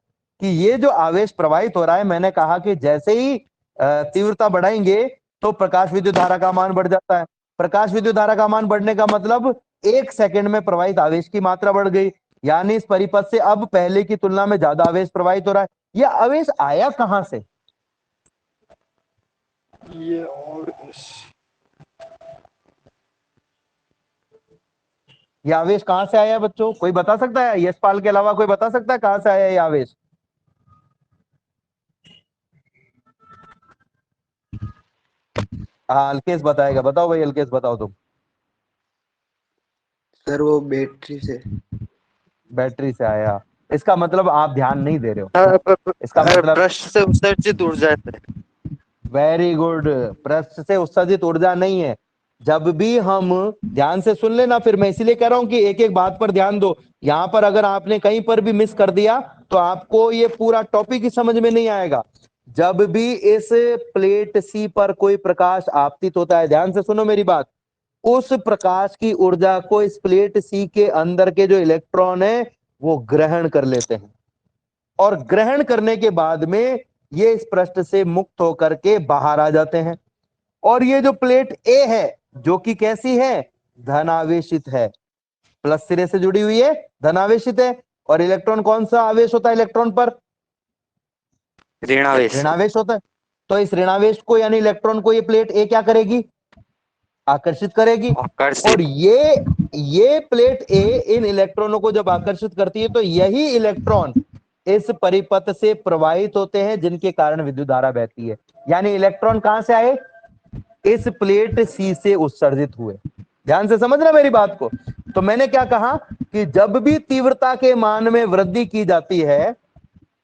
कि ये जो आवेश प्रवाहित हो रहा है, मैंने कहा कि जैसे ही तीव्रता बढ़ाएंगे तो प्रकाश विद्युत धारा का मान बढ़ जाता है। प्रकाश विद्युत धारा का मान बढ़ने का मतलब 1 सेकंड में प्रवाहित आवेश की मात्रा बढ़ गई, यानी इस परिपथ से अब पहले की तुलना में ज्यादा आवेश प्रवाहित हो रहा है। यह आवेश आया कहां से? ये और यह आवेश कहां से आया बच्चों? कोई बता सकता है? यशपाल के अलावा कोई बता सकता है कहां से आया यह आवेश? हाँ, अल्केश बताएगा। बताओ भाई, अल्केश बताओ तुम। सर वो बैटरी से। बैटरी से आया। इसका मतलब आप ध्यान नहीं दे रहे हो। इसका मतलब, पृष्ठ से उत्सर्जित ऊर्जा है। वेरी गुड, पृष्ठ से उत्सर्जित ऊर्जा नहीं है। जब भी हम, ध्यान से सुन लेना, फिर मैं इसीलिए कह रहा हूं कि एक एक बात पर ध्यान दो। यहां पर अगर आपने कहीं पर भी मिस कर दिया तो आपको ये पूरा टॉपिक ही समझ में नहीं आएगा। जब भी इस प्लेट सी पर कोई प्रकाश आपतित होता है, ध्यान से सुनो मेरी बात, उस प्रकाश की ऊर्जा को इस प्लेट सी के अंदर के जो इलेक्ट्रॉन है वो ग्रहण कर लेते हैं, और ग्रहण करने के बाद में ये इस पृष्ठ से मुक्त होकर के बाहर आ जाते हैं। और ये जो प्लेट ए है, जो कि कैसी है? धनावेशित है, प्लस सिरे से जुड़ी हुई है, धनावेशित है। और इलेक्ट्रॉन कौन सा आवेश होता है इलेक्ट्रॉन पर? ऋणावेश। ऋणावेश होता है। तो इस ऋणावेश को यानी इलेक्ट्रॉन को ये प्लेट ए क्या करेगी? आकर्षित करेगी। और आकर्षित। ये प्लेट ए इन इलेक्ट्रॉनों को जब आकर्षित करती है तो यही इलेक्ट्रॉन इस परिपथ से प्रवाहित होते हैं, जिनके कारण विद्युत धारा बहती है। यानी इलेक्ट्रॉन कहां से आए? इस प्लेट सी से उत्सर्जित हुए। ध्यान से समझना मेरी बात को। तो मैंने क्या कहा कि जब भी तीव्रता के मान में वृद्धि की जाती है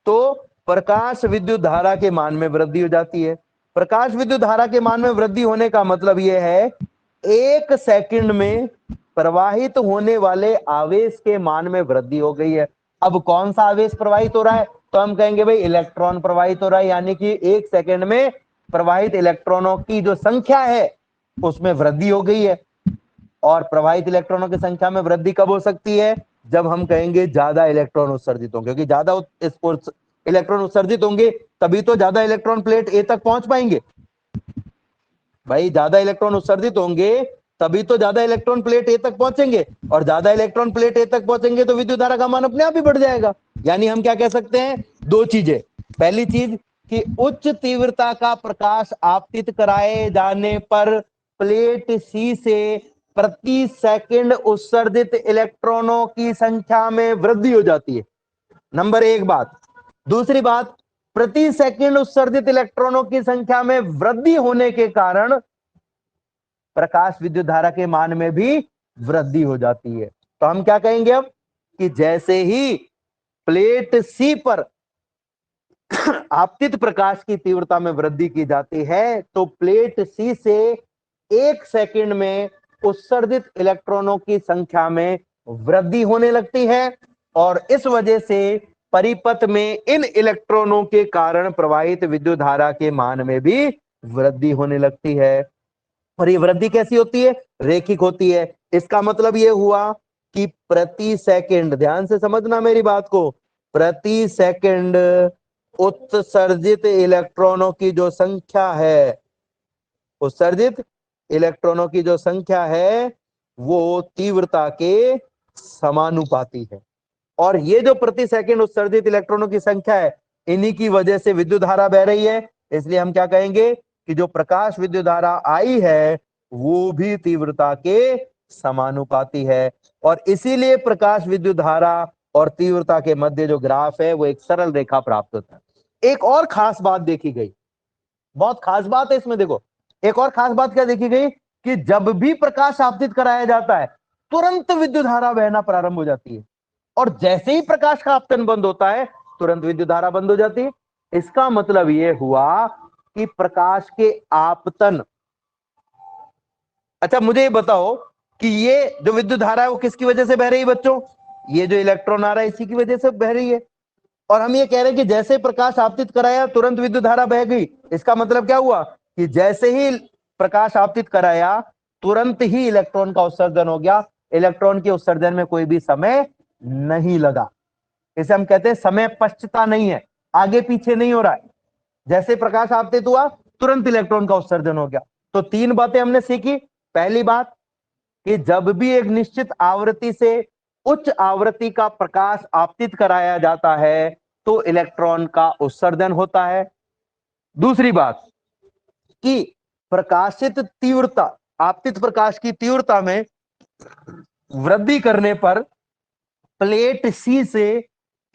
तो प्रकाश विद्युत धारा के मान में वृद्धि हो जाती है। प्रकाश विद्युत धारा के मान में वृद्धि होने का मतलब यह है 1 सेकंड में प्रवाहित होने वाले आवेश के मान में वृद्धि हो गई है। अब कौन सा आवेश प्रवाहित हो रहा है? तो हम कहेंगे भाई इलेक्ट्रॉन प्रवाहित हो रहा है, यानी कि 1 सेकंड में प्रवाहित इलेक्ट्रॉनों की जो संख्या है उसमें वृद्धि हो गई है। और प्रवाहित इलेक्ट्रॉनों की संख्या में वृद्धि कब हो सकती है? जब हम कहेंगे ज्यादा इलेक्ट्रॉन उत्सर्जित होंगे, क्योंकि ज्यादा इलेक्ट्रॉन उत्सर्जित होंगे तभी तो ज्यादा इलेक्ट्रॉन प्लेट ए तक पहुंच पाएंगे। भाई ज्यादा इलेक्ट्रॉन उत्सर्जित होंगे तभी तो ज्यादा इलेक्ट्रॉन प्लेट ए तक पहुंचेंगे, और ज्यादा इलेक्ट्रॉन प्लेट ए तक पहुंचेंगे तो विद्युत धारा का मान अपने आप ही बढ़ जाएगा। यानी हम क्या कह सकते हैं? दो चीजें। पहली चीज कि उच्च तीव्रता का प्रकाश आपतित कराए जाने पर प्लेट सी से प्रति सेकंड उत्सर्जित इलेक्ट्रॉनों की संख्या में वृद्धि हो जाती है, नंबर एक बात। दूसरी बात, प्रति सेकंड उत्सर्जित इलेक्ट्रॉनों की संख्या में वृद्धि होने के कारण प्रकाश विद्युत धारा के मान में भी वृद्धि हो जाती है। तो हम क्या कहेंगे अब कि जैसे ही प्लेट सी पर आपतित प्रकाश की तीव्रता में वृद्धि की जाती है तो प्लेट सी से 1 सेकंड में उत्सर्जित इलेक्ट्रॉनों की संख्या में वृद्धि होने लगती है, और इस वजह से परिपथ में इन इलेक्ट्रॉनों के कारण प्रवाहित विद्युत धारा के मान में भी वृद्धि होने लगती है। और ये वृद्धि कैसी होती है? रेखिक होती है। इसका मतलब ये हुआ कि प्रति सेकंड, ध्यान से समझना मेरी बात को, प्रति सेकंड उत्सर्जित इलेक्ट्रॉनों की जो संख्या है, उत्सर्जित इलेक्ट्रॉनों की जो संख्या है वो तीव्रता के समानुपाती है। और ये जो प्रति सेकंड उत्सर्जित इलेक्ट्रॉनों की संख्या है, इन्हीं की वजह से विद्युत धारा बह रही है। इसलिए हम क्या कहेंगे कि जो प्रकाश विद्युत धारा आई है वो भी तीव्रता के समानुपाती है। और इसीलिए प्रकाश विद्युत धारा और तीव्रता के मध्य जो ग्राफ है वो एक सरल रेखा प्राप्त होता है। एक और खास बात देखी गई, बहुत खास बात है इसमें। देखो एक और खास बात क्या देखी गई कि जब भी प्रकाश आपतित कराया जाता है तुरंत विद्युत धारा बहना प्रारंभ हो जाती है, और जैसे ही प्रकाश का आपतन बंद होता है तुरंत विद्युत धारा बंद हो जाती है। इसका मतलब यह हुआ कि प्रकाश के आपतन, अच्छा मुझे ये बताओ कि ये जो विद्युत धारा है वो किसकी वजह से बह रही है बच्चों? ये जो इलेक्ट्रॉन आ रहा है इसी की वजह से बह रही है। और हम ये कह रहे हैं कि जैसे प्रकाश आपतित कराया तुरंत विद्युत धारा बह गई। इसका मतलब क्या हुआ कि जैसे ही प्रकाश आपतित कराया तुरंत ही इलेक्ट्रॉन का उत्सर्जन हो गया। इलेक्ट्रॉन के उत्सर्जन में कोई भी समय नहीं लगा। इसे हम कहते हैं समय पश्चता नहीं है, आगे पीछे नहीं हो रहा है। जैसे प्रकाश आपतित हुआ तुरंत इलेक्ट्रॉन का उत्सर्जन हो गया। तो तीन बातें हमने सीखी। पहली बात कि जब भी एक निश्चित आवृत्ति से उच्च आवृत्ति का प्रकाश आपतित कराया जाता है तो इलेक्ट्रॉन का उत्सर्जन होता है। दूसरी बात कि प्रकाशित तीव्रता, आपतित प्रकाश की तीव्रता में वृद्धि करने पर प्लेट सी से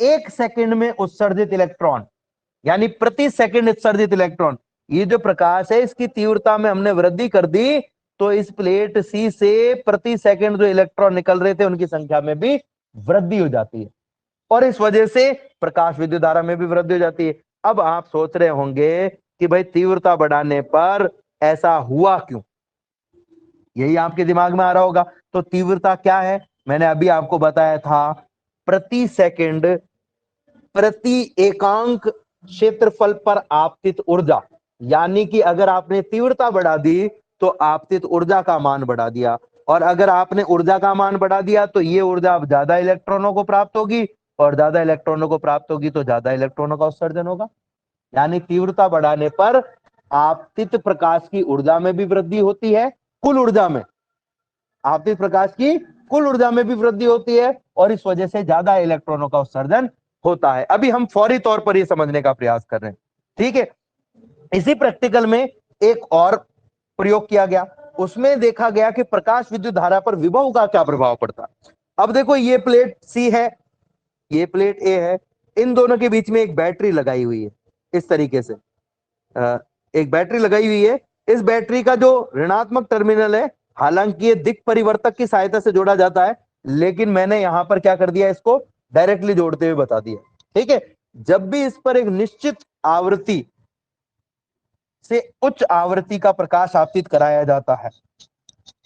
1 सेकंड में उत्सर्जित इलेक्ट्रॉन, यानी प्रति सेकंड उत्सर्जित इलेक्ट्रॉन, ये जो प्रकाश है इसकी तीव्रता में हमने वृद्धि कर दी तो इस प्लेट सी से प्रति सेकंड जो इलेक्ट्रॉन निकल रहे थे उनकी संख्या में भी वृद्धि हो जाती है, और इस वजह से प्रकाश विद्युत धारा में भी वृद्धि हो जाती है। अब आप सोच रहे होंगे कि भाई तीव्रता बढ़ाने पर ऐसा हुआ क्यों, यही आपके दिमाग में आ रहा होगा। तो तीव्रता क्या है? मैंने अभी आपको बताया था, प्रति सेकंड प्रति एकांक क्षेत्रफल पर आपतित ऊर्जा, यानी कि अगर आपने तीव्रता बढ़ा दी तो आपतित ऊर्जा का मान बढ़ा दिया, और अगर आपने ऊर्जा का मान बढ़ा दिया तो ये ऊर्जा अब ज्यादा इलेक्ट्रॉनों को प्राप्त होगी, और ज्यादा इलेक्ट्रॉनों को प्राप्त होगी तो ज्यादा इलेक्ट्रॉनों का उत्सर्जन होगा। यानी तीव्रता बढ़ाने पर आपतित प्रकाश की ऊर्जा में भी वृद्धि होती है, कुल ऊर्जा में, आपतित प्रकाश की कुल ऊर्जा में भी वृद्धि होती है, और इस वजह से ज्यादा इलेक्ट्रॉनों का उत्सर्जन होता है। अभी हम फौरी तौर पर यह समझने का प्रयास कर रहे हैं, ठीक है। इसी प्रैक्टिकल में एक और प्रयोग किया गया, उसमें देखा गया कि प्रकाश विद्युत धारा पर विभव का क्या प्रभाव पड़ता है। अब देखो ये प्लेट सी है, ये प्लेट ए है, इन दोनों के बीच में एक बैटरी लगाई हुई है। इस तरीके से एक बैटरी लगाई हुई है। इस बैटरी का जो ऋणात्मक टर्मिनल है, हालांकि ये दिक् परिवर्तक की सहायता से जोड़ा जाता है, लेकिन मैंने यहां पर क्या कर दिया, इसको डायरेक्टली जोड़ते हुए बता दिया, ठीक है। जब भी इस पर एक निश्चित आवृत्ति से उच्च आवृत्ति का प्रकाश आपतित कराया जाता है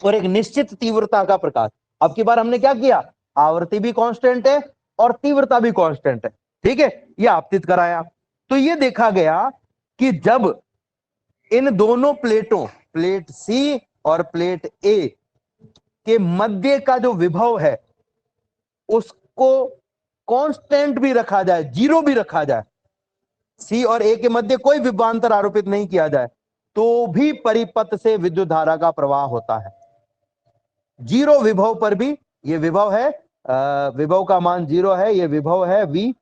और एक निश्चित तीव्रता का प्रकाश, अब की बार हमने क्या किया, आवृत्ति भी कांस्टेंट है और तीव्रता भी कांस्टेंट है, ठीक है, ये आपतित कराया। तो ये देखा गया कि जब इन दोनों प्लेटों, प्लेट सी और प्लेट ए के मध्य का जो विभव है उसको कांस्टेंट भी रखा जाए, जीरो भी रखा जाए, सी और ए के मध्य कोई विभवांतर आरोपित नहीं किया जाए, तो भी परिपथ से विद्युत धारा का प्रवाह होता है। जीरो विभव पर भी, ये विभव है, विभव का मान जीरो है, ये विभव है V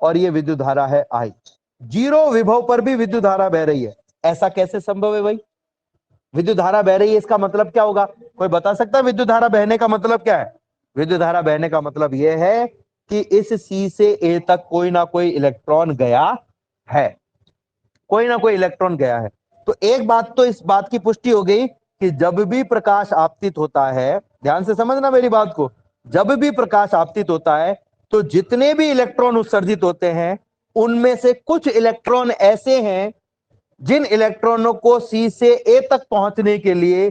और ये विद्युत धारा है I। जीरो विभव पर भी विद्युत धारा बह रही है, ऐसा कैसे संभव है भाई? विद्युत धारा बह रही है, इसका मतलब क्या होगा? कोई बता सकता है विद्युत धारा बहने का मतलब क्या है? विद्युत धारा बहने का मतलब यह है कि इस C से A तक कोई ना कोई इलेक्ट्रॉन गया है, कोई ना कोई इलेक्ट्रॉन गया है। तो एक बात तो इस बात की पुष्टि हो गई कि जब भी प्रकाश आपतित होता है, ध्यान से समझना मेरी बात को, जब भी प्रकाश आपतित होता है तो जितने भी इलेक्ट्रॉन उत्सर्जित होते हैं उनमें से कुछ इलेक्ट्रॉन ऐसे हैं जिन इलेक्ट्रॉनों को सी से ए तक पहुंचने के लिए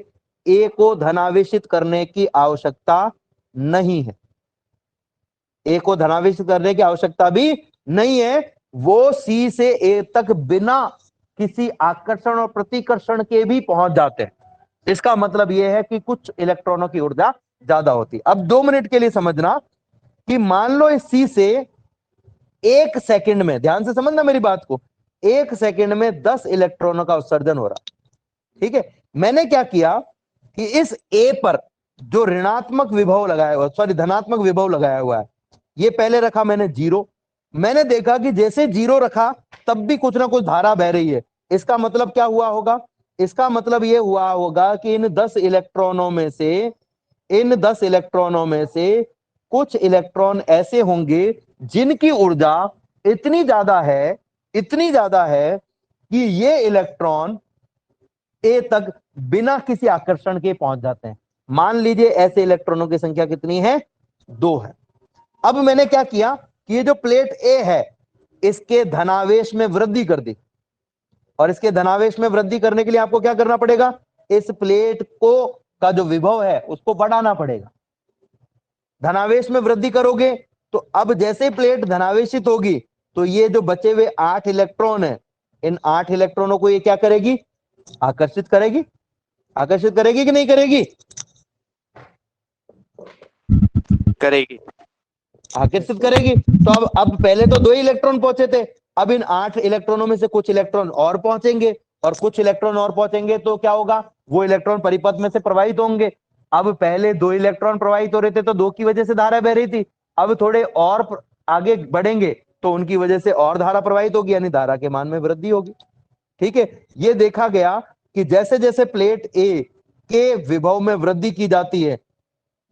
ए को धनावेशित करने की आवश्यकता नहीं है, ए को धनावेशित करने की आवश्यकता भी नहीं है, वो सी से ए तक बिना किसी आकर्षण और प्रतिकर्षण के भी पहुंच जाते हैं। इसका मतलब यह है कि कुछ इलेक्ट्रॉनों की ऊर्जा ज्यादा होती है। अब 2 मिनट के लिए समझना कि मान लो इस सी से 1 सेकंड में, ध्यान से समझना मेरी बात को, 1 सेकंड में 10 इलेक्ट्रॉनों का उत्सर्जन हो रहा, ठीक है। मैंने क्या किया कि इस ए पर जो ऋणात्मक विभव लगाया हुआ, सॉरी धनात्मक विभव लगाया हुआ है, ये पहले रखा मैंने जीरो। मैंने देखा कि जैसे जीरो रखा तब भी कुछ ना कुछ धारा बह रही है। इसका मतलब क्या हुआ होगा? इसका मतलब यह हुआ होगा कि इन 10 इलेक्ट्रॉनों में से, इन 10 इलेक्ट्रॉनों में से कुछ इलेक्ट्रॉन ऐसे होंगे जिनकी ऊर्जा इतनी ज्यादा है, इतनी ज्यादा है कि ये इलेक्ट्रॉन ए तक बिना किसी आकर्षण के पहुंच जाते हैं। मान लीजिए ऐसे इलेक्ट्रॉनों की संख्या कितनी है, 2 है। अब मैंने क्या किया कि ये जो प्लेट ए है इसके धनावेश में वृद्धि कर दी, और इसके धनावेश में वृद्धि करने के लिए आपको क्या करना पड़ेगा, इस प्लेट को का जो विभव है उसको बढ़ाना पड़ेगा। धनावेश में वृद्धि करोगे तो अब जैसे प्लेट धनावेशित होगी तो ये जो बचे हुए 8 इलेक्ट्रॉन है, इन 8 इलेक्ट्रॉनों को ये क्या करेगी, आकर्षित करेगी। आकर्षित करेगी कि नहीं करेगी, करेगी। आकर्षित करेगी। तो अब पहले तो 2 इलेक्ट्रॉन पहुंचे थे, अब इन 8 इलेक्ट्रॉनों में से कुछ इलेक्ट्रॉन और पहुंचेंगे, और कुछ इलेक्ट्रॉन और पहुंचेंगे तो क्या होगा, वो इलेक्ट्रॉन परिपथ में से प्रवाहित होंगे। अब पहले 2 इलेक्ट्रॉन प्रवाहित हो रहे थे तो 2 की वजह से धारा बह रही थी, अब थोड़े और आगे बढ़ेंगे तो उनकी वजह से और धारा प्रवाहित होगी, यानी धारा के मान में वृद्धि होगी। ठीक है, ये देखा गया कि जैसे जैसे प्लेट ए के विभव में वृद्धि की जाती है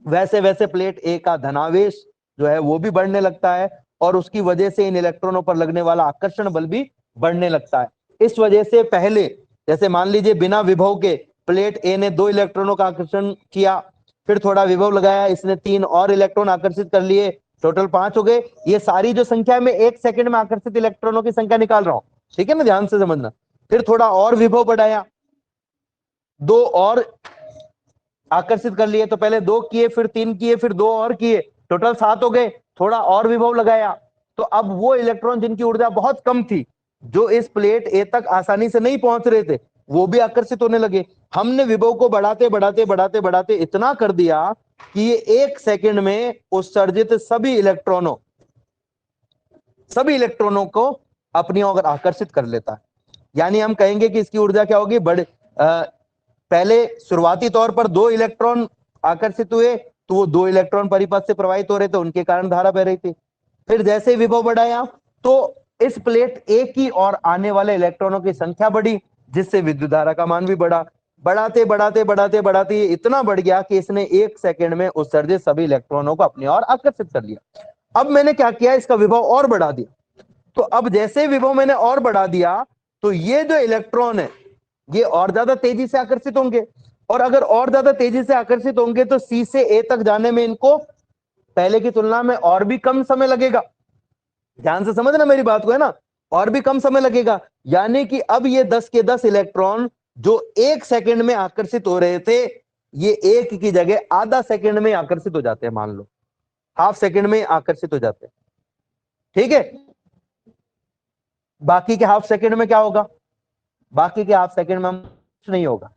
वैसे वैसे प्लेट ए का धनावेश जो है वो भी बढ़ने लगता है, और उसकी वजह से इन इलेक्ट्रॉनों पर लगने वाला आकर्षण बल भी बढ़ने लगता है। इस वजह से पहले जैसे मान लीजिए बिना विभव के प्लेट ए ने 2 इलेक्ट्रॉनों का आकर्षण किया, फिर थोड़ा विभव लगाया, इसने 3 और इलेक्ट्रॉन आकर्षित कर लिए, टोटल 5 हो गए। ये सारी जो संख्या में 1 सेकंड में आकर्षित इलेक्ट्रॉनों की संख्या निकाल रहा हूं, ठीक है ना, ध्यान से समझना। फिर थोड़ा और विभव बढ़ाया, 2 और आकर्षित कर लिए, तो पहले 2 किए, फिर 3 किए, फिर 2 और किए, टोटल 7 हो गए। थोड़ा और विभव लगाया तो अब वो इलेक्ट्रॉन जिनकी ऊर्जा बहुत कम थी, जो इस प्लेट ए तक आसानी से नहीं पहुंच रहे थे, वो भी आकर्षित होने लगे। हमने विभव को बढ़ाते बढ़ाते बढ़ाते बढ़ाते इतना कर दिया कि ये 1 सेकंड में उत्सर्जित सभी इलेक्ट्रॉनों को अपनी ओर आकर्षित कर लेता है। यानी हम कहेंगे कि इसकी ऊर्जा क्या होगी, पहले शुरुआती तौर पर 2 इलेक्ट्रॉन आकर्षित हुए तो वो 2 इलेक्ट्रॉन परिपथ से प्रवाहित हो रहे थे, उनके कारण धारा बह रही थी। फिर जैसे विभव बढ़ाया तो इस प्लेट ए की ओर आने वाले इलेक्ट्रॉनों की संख्या बढ़ी, जिससे विद्युत धारा का मान भी बढ़ा। बढ़ाते बढ़ाते बढ़ाते बढ़ाते ये इतना बढ़ गया कि इसने 1 सेकंड में उत्सर्जित सभी इलेक्ट्रॉनों को अपनी ओर आकर्षित कर लिया। अब मैंने क्या किया, इसका विभव और बढ़ा दिया। तो अब जैसे विभव मैंने और बढ़ा दिया तो ये जो इलेक्ट्रॉन है ये और ज्यादा तेजी से आकर्षित होंगे, और अगर और ज्यादा तेजी से आकर्षित होंगे तो सी से ए तक जाने में इनको पहले की तुलना में और भी कम समय लगेगा। ध्यान से समझना मेरी बात को, है ना, और भी कम समय लगेगा। यानी कि अब ये 10 के 10 इलेक्ट्रॉन जो 1 सेकंड में आकर्षित हो रहे थे, ये 1 की जगह आधा सेकंड में आकर्षित हो जाते हैं, मान लो हाफ सेकंड में आकर्षित हो जाते हैं। ठीक है, बाकी के हाफ सेकंड में क्या होगा, बाकी के हाफ सेकंड में हम कुछ नहीं होगा।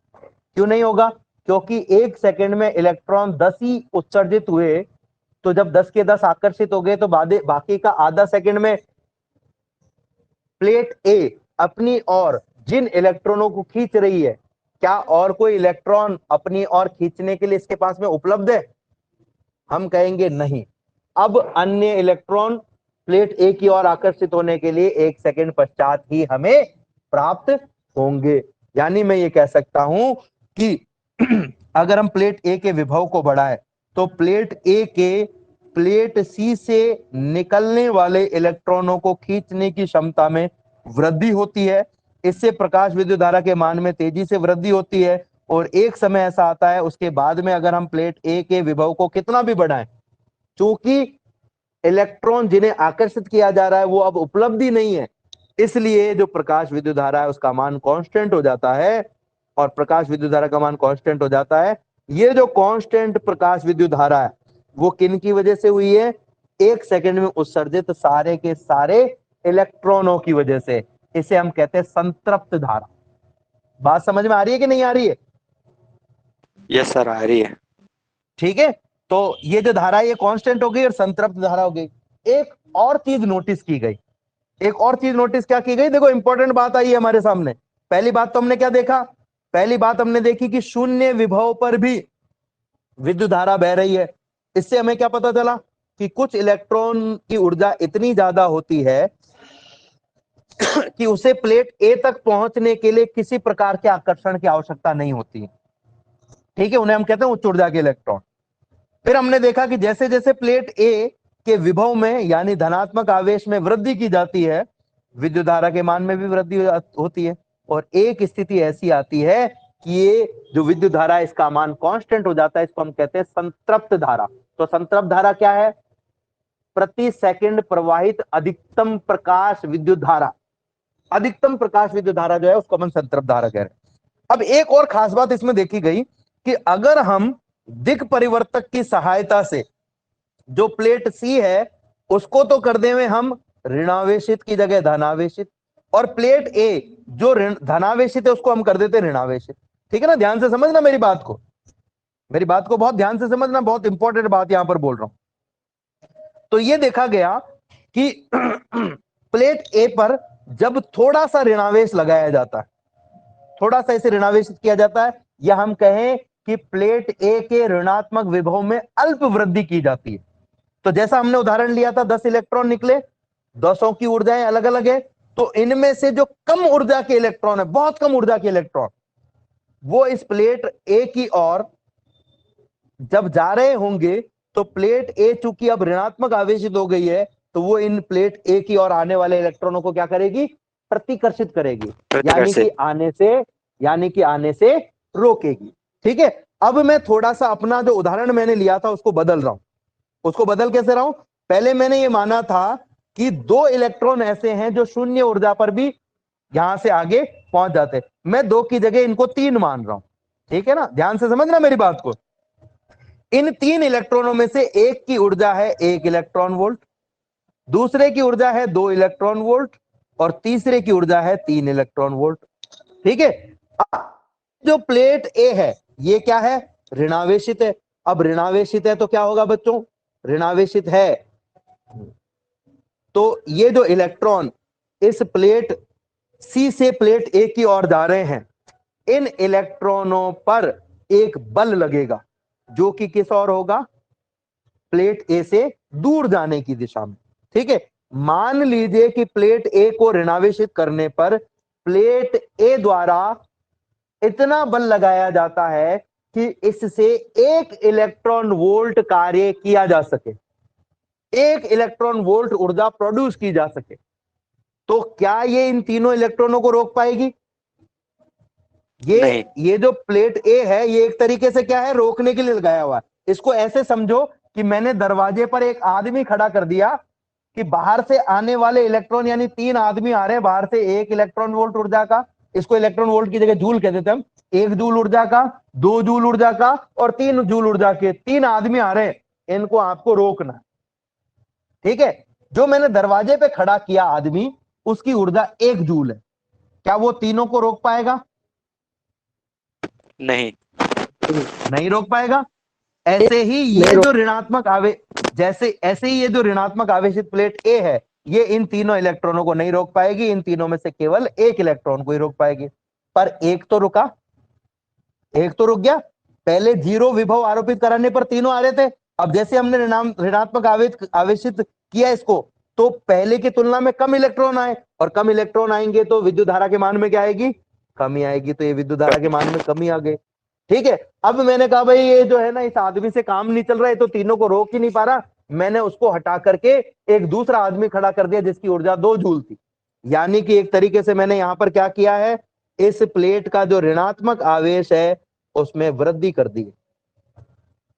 क्यों नहीं होगा, क्योंकि 1 सेकंड में इलेक्ट्रॉन 10 ही उत्सर्जित हुए, तो जब 10 के 10 आकर्षित हो गए तो बाकी का आधा सेकंड में प्लेट ए अपनी ओर जिन इलेक्ट्रॉनों को खींच रही है, क्या और कोई इलेक्ट्रॉन अपनी ओर खींचने के लिए इसके पास में उपलब्ध है, हम कहेंगे नहीं। अब अन्य इलेक्ट्रॉन प्लेट ए की ओर आकर्षित होने के लिए 1 सेकंड पश्चात ही हमें प्राप्त होंगे। यानी मैं ये कह सकता हूं कि अगर हम प्लेट ए के विभव को बढ़ाएं तो प्लेट ए के प्लेट सी से निकलने वाले इलेक्ट्रॉनों को खींचने की क्षमता में वृद्धि होती है। इससे प्रकाश विद्युत धारा के मान में तेजी से वृद्धि होती है, और एक समय ऐसा आता है उसके बाद में अगर हम प्लेट ए के विभव को कितना भी बढ़ाएं, चूंकि इलेक्ट्रॉन जिन्हें आकर्षित किया जा रहा है वो अब उपलब्ध ही नहीं है, इसलिए जो प्रकाश विद्युत धारा है उसका मान कांस्टेंट हो जाता है। और प्रकाश विद्युत धारा का मान कांस्टेंट हो जाता है। ये जो कांस्टेंट प्रकाश विद्युत धारा है वो किन की वजह से हुई है, 1 सेकंड में उत्सर्जित सारे के सारे इलेक्ट्रॉनों की वजह से। इसे हम कहते हैं संतृप्त धारा। बात समझ में आ रही है कि नहीं आ रही है? यस सर, आ रही है। ठीक है, तो ये जो धारा है ये कांस्टेंट हो गई और संतृप्त धारा हो गई। एक और चीज नोटिस की गई, एक और चीज नोटिस क्या की गई, देखो इंपॉर्टेंट बात आई है हमारे सामने। पहली बात तो हमने क्या देखा, पहली बात हमने देखी कि शून्य विभव पर भी विद्युत धारा बह रही है। इससे हमें क्या पता चला कि कुछ इलेक्ट्रॉन की ऊर्जा इतनी ज्यादा होती है कि उसे प्लेट ए तक पहुंचने के लिए किसी प्रकार के आकर्षण की आवश्यकता नहीं होती। ठीक है, उन्हें हम कहते हैं उच्च ऊर्जा के इलेक्ट्रॉन। फिर हमने देखा कि जैसे जैसे प्लेट ए के विभव में यानी धनात्मक आवेश में वृद्धि की जाती है, विद्युत धारा के मान में भी वृद्धि होती है। और एक स्थिति ऐसी आती है कि ये जो विद्युत धारा है इसका मान कांस्टेंट हो जाता है, इसको हम कहते हैं संतृप्त धारा। तो संतृप्त धारा क्या है? प्रति सेकंड प्रवाहित अधिकतम प्रकाश विद्युत धारा। अधिकतम प्रकाश विद्युत धारा जो है उसको हम संतृप्त धारा कह रहे हैं। अब एक और खास बात इसमें देखी गई कि अगर हम दिक् परिवर्तक की सहायता से जो प्लेट सी है उसको तो कर दें हम ऋणावेशित की जगह धनावेशित, और प्लेट ए जो धनावेशित है उसको हम कर देते ऋणावेशित। ठीक है ना? ध्यान से समझना मेरी बात को, मेरी बात को बहुत ध्यान से समझना, बहुत इंपॉर्टेंट बात यहां पर बोल रहा हूं। तो ये देखा गया कि प्लेट ए पर जब थोड़ा सा ऋणावेश लगाया जाता है, थोड़ा सा इसे ऋणावेशित किया जाता है, या हम कहें कि प्लेट ए के ऋणात्मक विभव में अल्प वृद्धि की जाती है। तो जैसा हमने उदाहरण लिया था 10 इलेक्ट्रॉन निकले, 10 की ऊर्जाएं अलग अलग है, तो इनमें से जो कम ऊर्जा के इलेक्ट्रॉन है, बहुत कम ऊर्जा के इलेक्ट्रॉन, वो इस प्लेट ए की ओर जब जा रहे होंगे तो प्लेट ए चूंकि अब ऋणात्मक आवेशित हो गई है, तो वो इन प्लेट ए की ओर आने वाले इलेक्ट्रॉनों को क्या करेगी? प्रतिकर्षित करेगी, यानी कि आने से रोकेगी। ठीक है? अब मैं थोड़ा सा अपना जो उदाहरण मैंने लिया था उसको बदल रहा हूं। उसको बदल कैसे रहा हूं? पहले मैंने ये माना था कि 2 इलेक्ट्रॉन ऐसे हैं जो शून्य ऊर्जा पर भी यहां से आगे पहुंच जाते, मैं 2 की जगह इनको 3 मान रहा हूं। ठीक है ना? ध्यान से समझना मेरी बात को। इन 3 इलेक्ट्रॉनों में से एक की ऊर्जा है 1 इलेक्ट्रॉन वोल्ट, दूसरे की ऊर्जा है 2 इलेक्ट्रॉन वोल्ट, और तीसरे की ऊर्जा है 3 इलेक्ट्रॉन वोल्ट। ठीक है? जो प्लेट ए है ये क्या है? ऋणावेशित है। अब ऋणावेशित है तो क्या होगा बच्चों? ऋणावेशित है तो ये जो इलेक्ट्रॉन इस प्लेट सी से प्लेट ए की ओर जा रहे हैं, इन इलेक्ट्रॉनों पर एक बल लगेगा जो कि किस ओर होगा? प्लेट ए से दूर जाने की दिशा में। ठीक है? मान लीजिए कि प्लेट ए को ऋणावेशित करने पर प्लेट ए द्वारा इतना बल लगाया जाता है कि इससे 1 इलेक्ट्रॉन वोल्ट कार्य किया जा सके, 1 इलेक्ट्रॉन वोल्ट ऊर्जा प्रोड्यूस की जा सके। तो क्या ये इन तीनों इलेक्ट्रॉनों को रोक पाएगी? ये जो प्लेट ए है ये एक तरीके से क्या है? रोकने के लिए लगाया हुआ है। इसको ऐसे समझो कि मैंने दरवाजे पर एक आदमी खड़ा कर दिया कि बाहर से आने वाले इलेक्ट्रॉन, यानी 3 आदमी आ रहे हैं बाहर से 1 इलेक्ट्रॉन वोल्ट ऊर्जा का, इसको इलेक्ट्रॉन वोल्ट की जगह जूल कहते थे हम, 1 जूल ऊर्जा का, 2 जूल ऊर्जा का और 3 जूल ऊर्जा के 3 आदमी आ रहे हैं, इनको आपको रोकना। ठीक है? जो मैंने दरवाजे पे खड़ा किया आदमी, उसकी ऊर्जा 1 जूल है, क्या वो तीनों को रोक पाएगा? नहीं रोक पाएगा। ऐसे ही ये जो ऋणात्मक ऐसे ही ये जो ऋणात्मक आवेशित प्लेट ए है, ये इन तीनों इलेक्ट्रॉनों को नहीं रोक पाएगी, इन तीनों में से केवल 1 इलेक्ट्रॉन को ही रोक पाएगी। पर एक तो रुका, एक तो रुक गया। पहले 0 विभव आरोपित कराने पर तीनों आ रहे थे, अब जैसे हमने ऋणात्मक आवेशित किया इसको, तो पहले की तुलना में कम इलेक्ट्रॉन आए, और कम इलेक्ट्रॉन आएंगे तो विद्युत धारा के मान में क्या आएगी? कमी आएगी। तो ये विद्युत धारा के मान में कमी आ गई। ठीक है? अब मैंने कहा भाई ये जो है ना, इस आदमी से काम नहीं चल रहा है, तो तीनों को रोक ही नहीं पा रहा, मैंने उसको हटा करके एक दूसरा आदमी खड़ा कर दिया जिसकी ऊर्जा 2 जूल थी। यानी कि एक तरीके से मैंने यहां पर क्या किया है? इस प्लेट का जो ऋणात्मक आवेश है उसमें वृद्धि कर दी,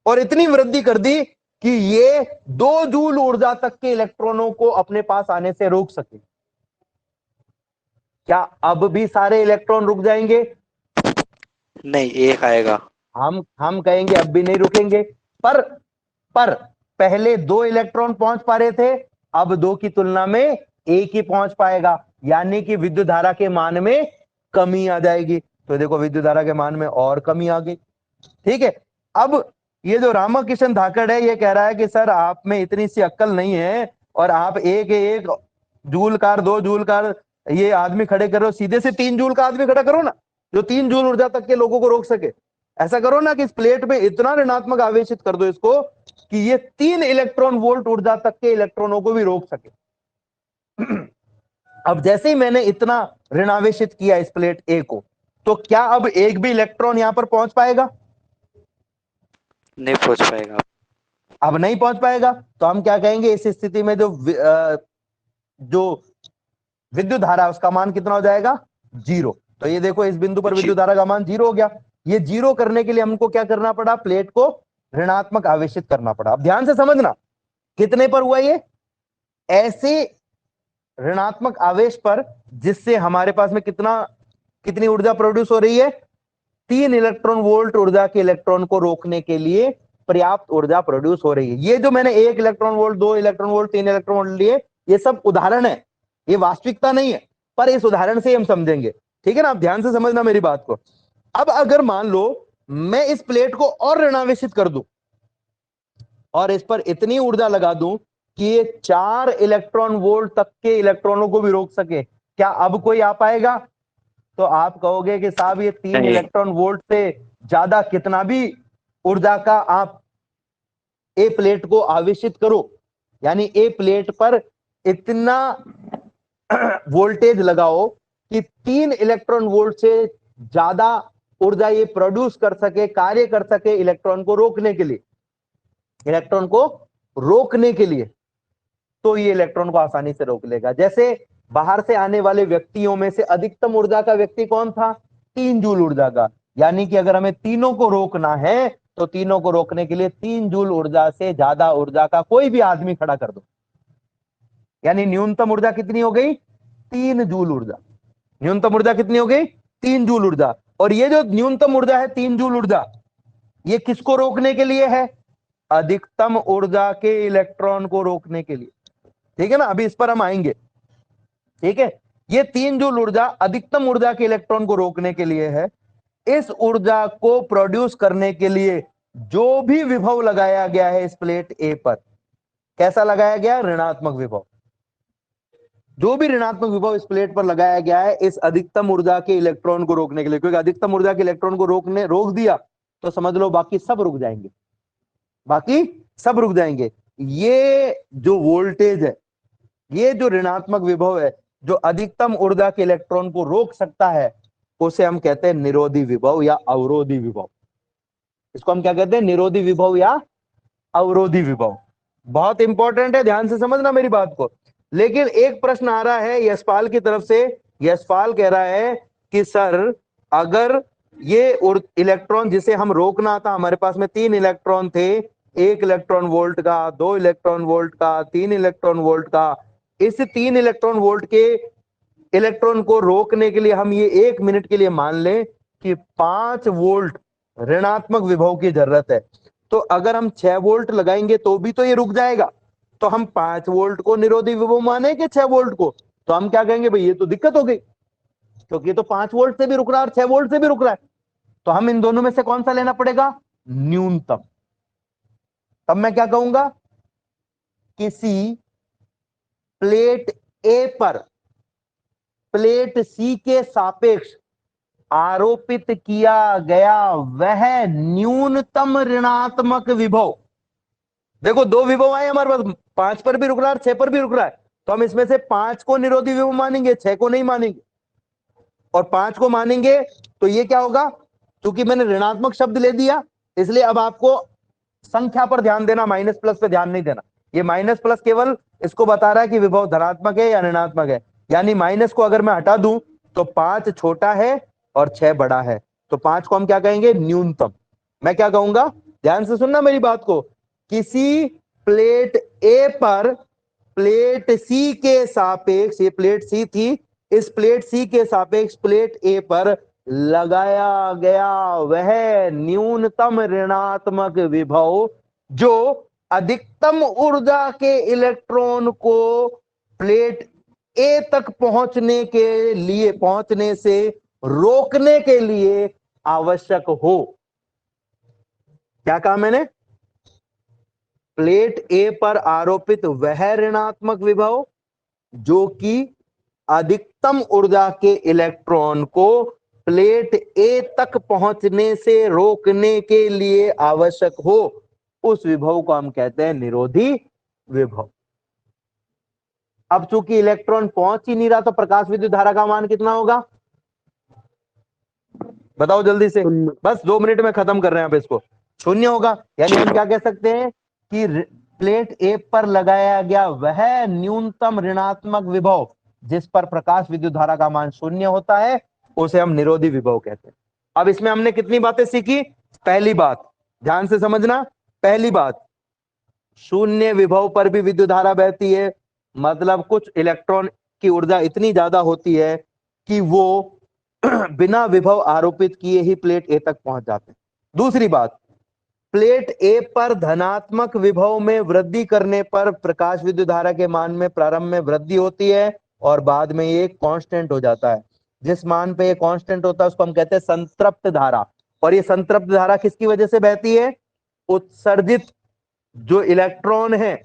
और इतनी वृद्धि कर दी कि ये 2 जूल ऊर्जा तक के इलेक्ट्रॉनों को अपने पास आने से रोक सके। क्या अब भी सारे इलेक्ट्रॉन रुक जाएंगे? नहीं, एक आएगा। हम कहेंगे अब भी नहीं रुकेंगे, पर पहले 2 इलेक्ट्रॉन पहुंच पा रहे थे, अब 2 की तुलना में 1 ही पहुंच पाएगा, यानी कि विद्युत धारा के मान में कमी आ जाएगी। तो देखो विद्युत धारा के मान में और कमी आ गई। ठीक है? अब ये जो रामकिशन धाकड़ है ये कह रहा है कि सर आप में इतनी सी अक्ल नहीं है, और आप एक जूल कार 2 जूल कार ये आदमी खड़े करो, सीधे से 3 जूल का आदमी खड़ा करो ना, जो 3 जूल ऊर्जा तक के लोगों को रोक सके। ऐसा करो ना कि इस प्लेट में इतना ऋणात्मक आवेशित कर दो इसको कि ये 3 इलेक्ट्रॉन वोल्ट ऊर्जा तक के इलेक्ट्रॉनों को भी रोक सके। अब जैसे ही मैंने इतना ऋणावेशित किया इस प्लेट ए को, तो क्या अब एक भी इलेक्ट्रॉन यहां पर पहुंच पाएगा? नहीं पहुंच पाएगा। अब नहीं पहुंच पाएगा। तो हम क्या कहेंगे इस स्थिति में? जो विद्युत धारा उसका मान कितना हो जाएगा, 0। तो ये देखो इस बिंदु पर विद्युत धारा का मान 0 हो गया। ये 0 करने के लिए हमको क्या करना पड़ा, प्लेट को ऋणात्मक आवेशित करना पड़ा। अब ध्यान से समझना कितने पर हुआ ये, ऐसे ऋणात्मक आवेश पर जिससे हमारे पास में कितनी ऊर्जा प्रोड्यूस हो रही है, 3 इलेक्ट्रॉन वोल्ट ऊर्जा के इलेक्ट्रॉन को रोकने के लिए पर्याप्त ऊर्जा प्रोड्यूस हो रही है। ये जो मैंने 1 electron volt, 2 electron volt, 3 electron volt लिए, ये सब उदाहरण है, ये वास्तविकता नहीं है, पर इस उदाहरण से हम समझेंगे। ठीक है ना, आप ध्यान से समझना मेरी बात को। अब अगर मान लो मैं इस प्लेट को और ऋणावेशित कर दूं और इस पर इतनी ऊर्जा लगा दूं कि ये 4 इलेक्ट्रॉन वोल्ट तक के इलेक्ट्रॉनों को भी रोक सके, क्या अब कोई आ पाएगा? तो आप कहोगे कि साहब ये 3 नहीं। इलेक्ट्रॉन वोल्ट से ज्यादा कितना भी ऊर्जा का आप ए प्लेट को आवेशित करो, यानी ए प्लेट पर इतना वोल्टेज लगाओ कि 3 इलेक्ट्रॉन वोल्ट से ज्यादा ऊर्जा ये प्रोड्यूस कर सके, कार्य कर सके इलेक्ट्रॉन को रोकने के लिए, इलेक्ट्रॉन को रोकने के लिए, तो ये इलेक्ट्रॉन को आसानी से रोक लेगा। जैसे बाहर से आने वाले व्यक्तियों में से अधिकतम ऊर्जा का व्यक्ति कौन था, 3 जूल ऊर्जा का। यानी कि अगर हमें तीनों को रोकना है तो तीनों को रोकने के लिए 3 जूल ऊर्जा से ज्यादा ऊर्जा का कोई भी आदमी खड़ा कर दो, यानी न्यूनतम ऊर्जा कितनी हो गई, 3 जूल ऊर्जा। न्यूनतम ऊर्जा कितनी हो गई, 3 जूल ऊर्जा। और ये जो न्यूनतम ऊर्जा है 3 जूल ऊर्जा, ये किसको रोकने के लिए है, अधिकतम ऊर्जा के इलेक्ट्रॉन को रोकने के लिए। ठीक है ना, अभी इस पर हम आएंगे। ठीक है, ये 3 जूल ऊर्जा अधिकतम ऊर्जा के इलेक्ट्रॉन को रोकने के लिए है। इस ऊर्जा को प्रोड्यूस करने के लिए जो भी विभव लगाया गया है इस प्लेट ए पर, कैसा लगाया गया, ऋणात्मक विभव। जो भी ऋणात्मक विभव इस प्लेट पर लगाया गया है इस अधिकतम ऊर्जा के इलेक्ट्रॉन को रोकने के लिए, क्योंकि अधिकतम ऊर्जा के इलेक्ट्रॉन को रोक दिया तो समझ लो बाकी सब रुक जाएंगे, बाकी सब रुक जाएंगे। ये जो वोल्टेज है, ये जो ऋणात्मक विभव है जो अधिकतम ऊर्जा के इलेक्ट्रॉन को रोक सकता है, उसे हम कहते हैं निरोधी विभव या अवरोधी विभव। इसको हम क्या कहते हैं, निरोधी विभव या अवरोधी विभव। बहुत इंपॉर्टेंट है, ध्यान से समझना मेरी बात को। लेकिन एक प्रश्न आ रहा है यशपाल की तरफ से। यशपाल कह रहा है कि सर अगर ये इलेक्ट्रॉन जिसे हम रोकना था, हमारे पास में 3 इलेक्ट्रॉन थे, 1 इलेक्ट्रॉन वोल्ट का, 2 इलेक्ट्रॉन वोल्ट का, 3 इलेक्ट्रॉन वोल्ट का, इस 3 इलेक्ट्रॉन वोल्ट के इलेक्ट्रॉन को रोकने के लिए हम ये 1 मिनट के लिए मान लें कि 5 वोल्ट ऋणात्मक विभव की जरूरत है। तो अगर हम 6 वोल्ट लगाएंगे तो भी तो ये रुक जाएगा। तो हम 5 वोल्ट को निरोधी विभव माने कि 6 वोल्ट को? तो हम क्या कहेंगे, भाई ये तो दिक्कत हो गई, क्योंकि ये तो 5 वोल्ट से भी रुक रहा है और 6 वोल्ट से भी रुक रहा है। तो हम इन दोनों में से कौन सा लेना पड़ेगा, न्यूनतम। तब मैं क्या कहूंगा, किसी प्लेट ए पर प्लेट सी के सापेक्ष आरोपित किया गया वह न्यूनतम ऋणात्मक विभव। देखो 2 विभव आए हमारे पास, 5 पर भी रुक रहा है और 6 पर भी रुक रहा है। तो हम इसमें से 5 को निरोधी विभव मानेंगे, 6 को नहीं मानेंगे। और 5 को मानेंगे तो ये क्या होगा, क्योंकि मैंने ऋणात्मक शब्द ले दिया इसलिए अब आपको संख्या पर ध्यान देना, माइनस प्लस पे ध्यान नहीं देना। ये माइनस प्लस केवल इसको बता रहा है कि विभव धनात्मक है या ऋणात्मक है। यानी माइनस को अगर मैं हटा दूं तो 5 छोटा है और 6 बड़ा है, तो 5 को हम क्या कहेंगे, न्यूनतम। मैं क्या कहूंगा, ध्यान से सुनना मेरी बात को, किसी प्लेट ए पर प्लेट सी के सापेक्ष, ये प्लेट सी थी, इस प्लेट सी के सापेक्ष प्लेट ए पर लगाया गया वह न्यूनतम ऋणात्मक विभव जो अधिकतम ऊर्जा के इलेक्ट्रॉन को प्लेट ए तक पहुंचने से रोकने के लिए आवश्यक हो। क्या कहा मैंने, प्लेट ए पर आरोपित वह ऋणात्मक विभव जो कि अधिकतम ऊर्जा के इलेक्ट्रॉन को प्लेट ए तक पहुंचने से रोकने के लिए आवश्यक हो, उस विभव को हम कहते हैं निरोधी विभव। अब चूंकि इलेक्ट्रॉन पहुंच ही नहीं रहा तो प्रकाश विद्युत धारा का मान कितना होगा, बताओ जल्दी से, बस 2 मिनट में खत्म कर रहे हैं आप इसको। 0 होगा। यानी हम क्या कह सकते हैं कि प्लेट ए पर लगाया गया वह न्यूनतम ऋणात्मक विभव जिस पर प्रकाश विद्युत धारा का मान शून्य होता है उसे हम निरोधी विभव कहते हैं। अब इसमें हमने कितनी बातें सीखी? पहली बात ध्यान से समझना, पहली बात, शून्य विभव पर भी विद्युत धारा बहती है, मतलब कुछ इलेक्ट्रॉन की ऊर्जा इतनी ज्यादा होती है कि वो बिना विभव आरोपित किए ही प्लेट ए तक पहुंच जाते हैं। दूसरी बात, प्लेट ए पर धनात्मक विभव में वृद्धि करने पर प्रकाश विद्युत धारा के मान में प्रारंभ में वृद्धि होती है और बाद में ये कांस्टेंट हो जाता है। जिस मान पे ये कांस्टेंट होता है उसको हम कहते हैं संतृप्त धारा। और ये संतृप्त धारा किसकी वजह से बहती है? उत्सर्जित जो इलेक्ट्रॉन है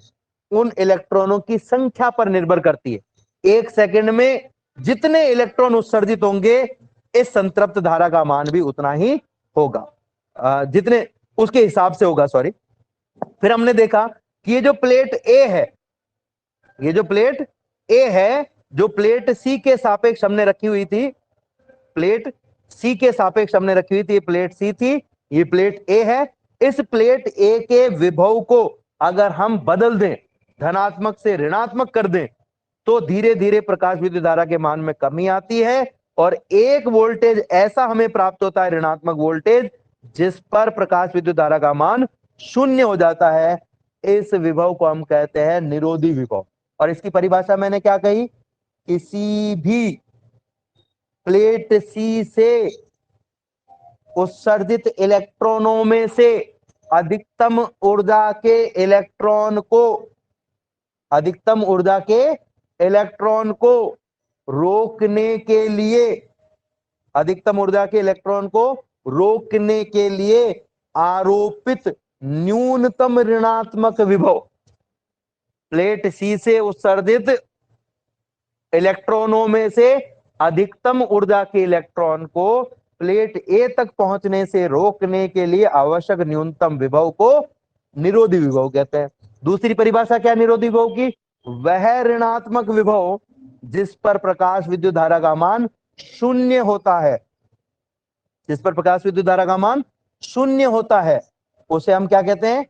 उन इलेक्ट्रॉनों की संख्या पर निर्भर करती है। एक सेकंड में जितने इलेक्ट्रॉन उत्सर्जित होंगे इस संतृप्त धारा का मान भी उतना ही होगा, जितने उसके हिसाब से होगा, सॉरी। फिर हमने देखा कि ये जो प्लेट ए है, ये जो प्लेट ए है, जो प्लेट सी के सापेक्ष हमने रखी हुई थी, प्लेट सी के सापेक्ष हमने रखी हुई थी, प्लेट सी थी, ये प्लेट ए है। इस प्लेट ए के विभव को अगर हम बदल दें, धनात्मक से ऋणात्मक कर दें, तो धीरे धीरे प्रकाश विद्युत धारा के मान में कमी आती है और एक वोल्टेज ऐसा हमें प्राप्त होता है, ऋणात्मक वोल्टेज, जिस पर प्रकाश विद्युत धारा का मान शून्य हो जाता है। इस विभव को हम कहते हैं निरोधी विभव। और इसकी परिभाषा मैंने क्या कही? किसी भी प्लेट सी से उत्सर्जित इलेक्ट्रॉनों में से अधिकतम ऊर्जा के इलेक्ट्रॉन को, अधिकतम ऊर्जा के इलेक्ट्रॉन को रोकने के लिए, अधिकतम ऊर्जा के इलेक्ट्रॉन को रोकने के लिए आरोपित न्यूनतम ऋणात्मक विभव, प्लेट सी से उत्सर्जित इलेक्ट्रॉनों में से अधिकतम ऊर्जा के इलेक्ट्रॉन को प्लेट ए तक पहुंचने से रोकने के लिए आवश्यक न्यूनतम विभव को निरोधी विभव कहते हैं। दूसरी परिभाषा क्या निरोधी विभव की? वह ऋणात्मक विभव जिस पर प्रकाश विद्युत धारा का मान शून्य होता है, जिस पर प्रकाश विद्युत धारा का मान शून्य होता है, उसे हम क्या कहते हैं?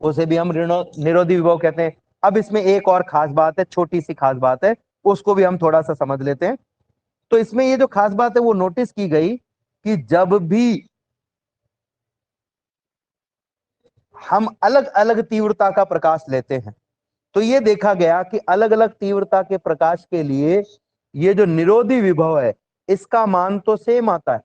उसे भी हम निरोधी विभव कहते हैं। अब इसमें एक और खास बात है, छोटी सी खास बात है, उसको भी हम थोड़ा सा समझ लेते हैं। तो इसमें ये जो खास बात है वो नोटिस की गई कि जब भी हम अलग अलग तीव्रता का प्रकाश लेते हैं तो ये देखा गया कि अलग अलग तीव्रता के प्रकाश के लिए ये जो निरोधी विभव है इसका मान तो सेम आता है,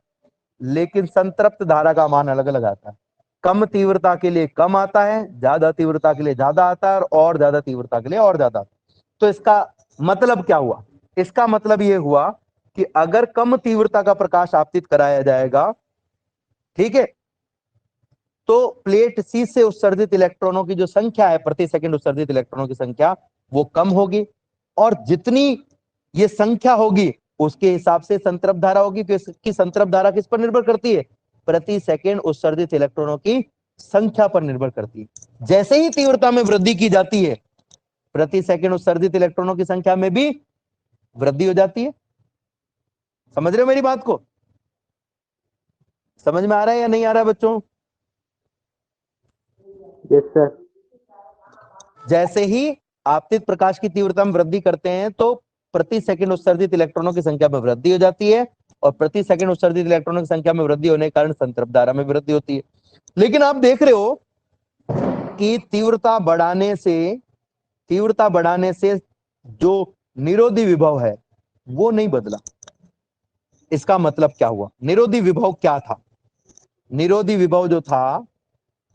लेकिन संतृप्त धारा का मान अलग अलग आता है। कम तीव्रता के लिए कम आता है, ज्यादा तीव्रता के लिए ज्यादा आता है और ज्यादा तीव्रता के लिए और ज्यादा आता है। तो इसका मतलब क्या हुआ? इसका मतलब ये हुआ कि अगर कम तीव्रता का प्रकाश आपतित कराया जाएगा, ठीक है, तो प्लेट सी से उत्सर्जित इलेक्ट्रॉनों की जो संख्या है, प्रति सेकंड उत्सर्जित इलेक्ट्रॉनों की संख्या, वो कम होगी और जितनी ये संख्या होगी उसके हिसाब से संतृप्त धारा होगी। तो इसकी संतृप्त धारा किस पर निर्भर करती है? प्रति सेकंड उत्सर्जित इलेक्ट्रॉनों की संख्या पर निर्भर करती है। जैसे ही तीव्रता में वृद्धि की जाती है, प्रति सेकंड उत्सर्जित इलेक्ट्रॉनों की संख्या में भी वृद्धि हो जाती है। समझ रहे हो मेरी बात को? समझ में आ रहा है या नहीं आ रहा है बच्चों? Yes sir. जैसे ही आपतित प्रकाश की तीव्रता में वृद्धि करते हैं तो प्रति सेकंड उत्सर्जित इलेक्ट्रॉनों की संख्या में वृद्धि हो जाती है और प्रति सेकंड उत्सर्जित इलेक्ट्रॉनों की संख्या में वृद्धि होने के कारण संतृप्त धारा में वृद्धि होती है। लेकिन आप देख रहे हो कि तीव्रता बढ़ाने से जो निरोधी विभव है वो नहीं बदला। इसका मतलब क्या हुआ? निरोधी विभव क्या था? निरोधी विभव जो था,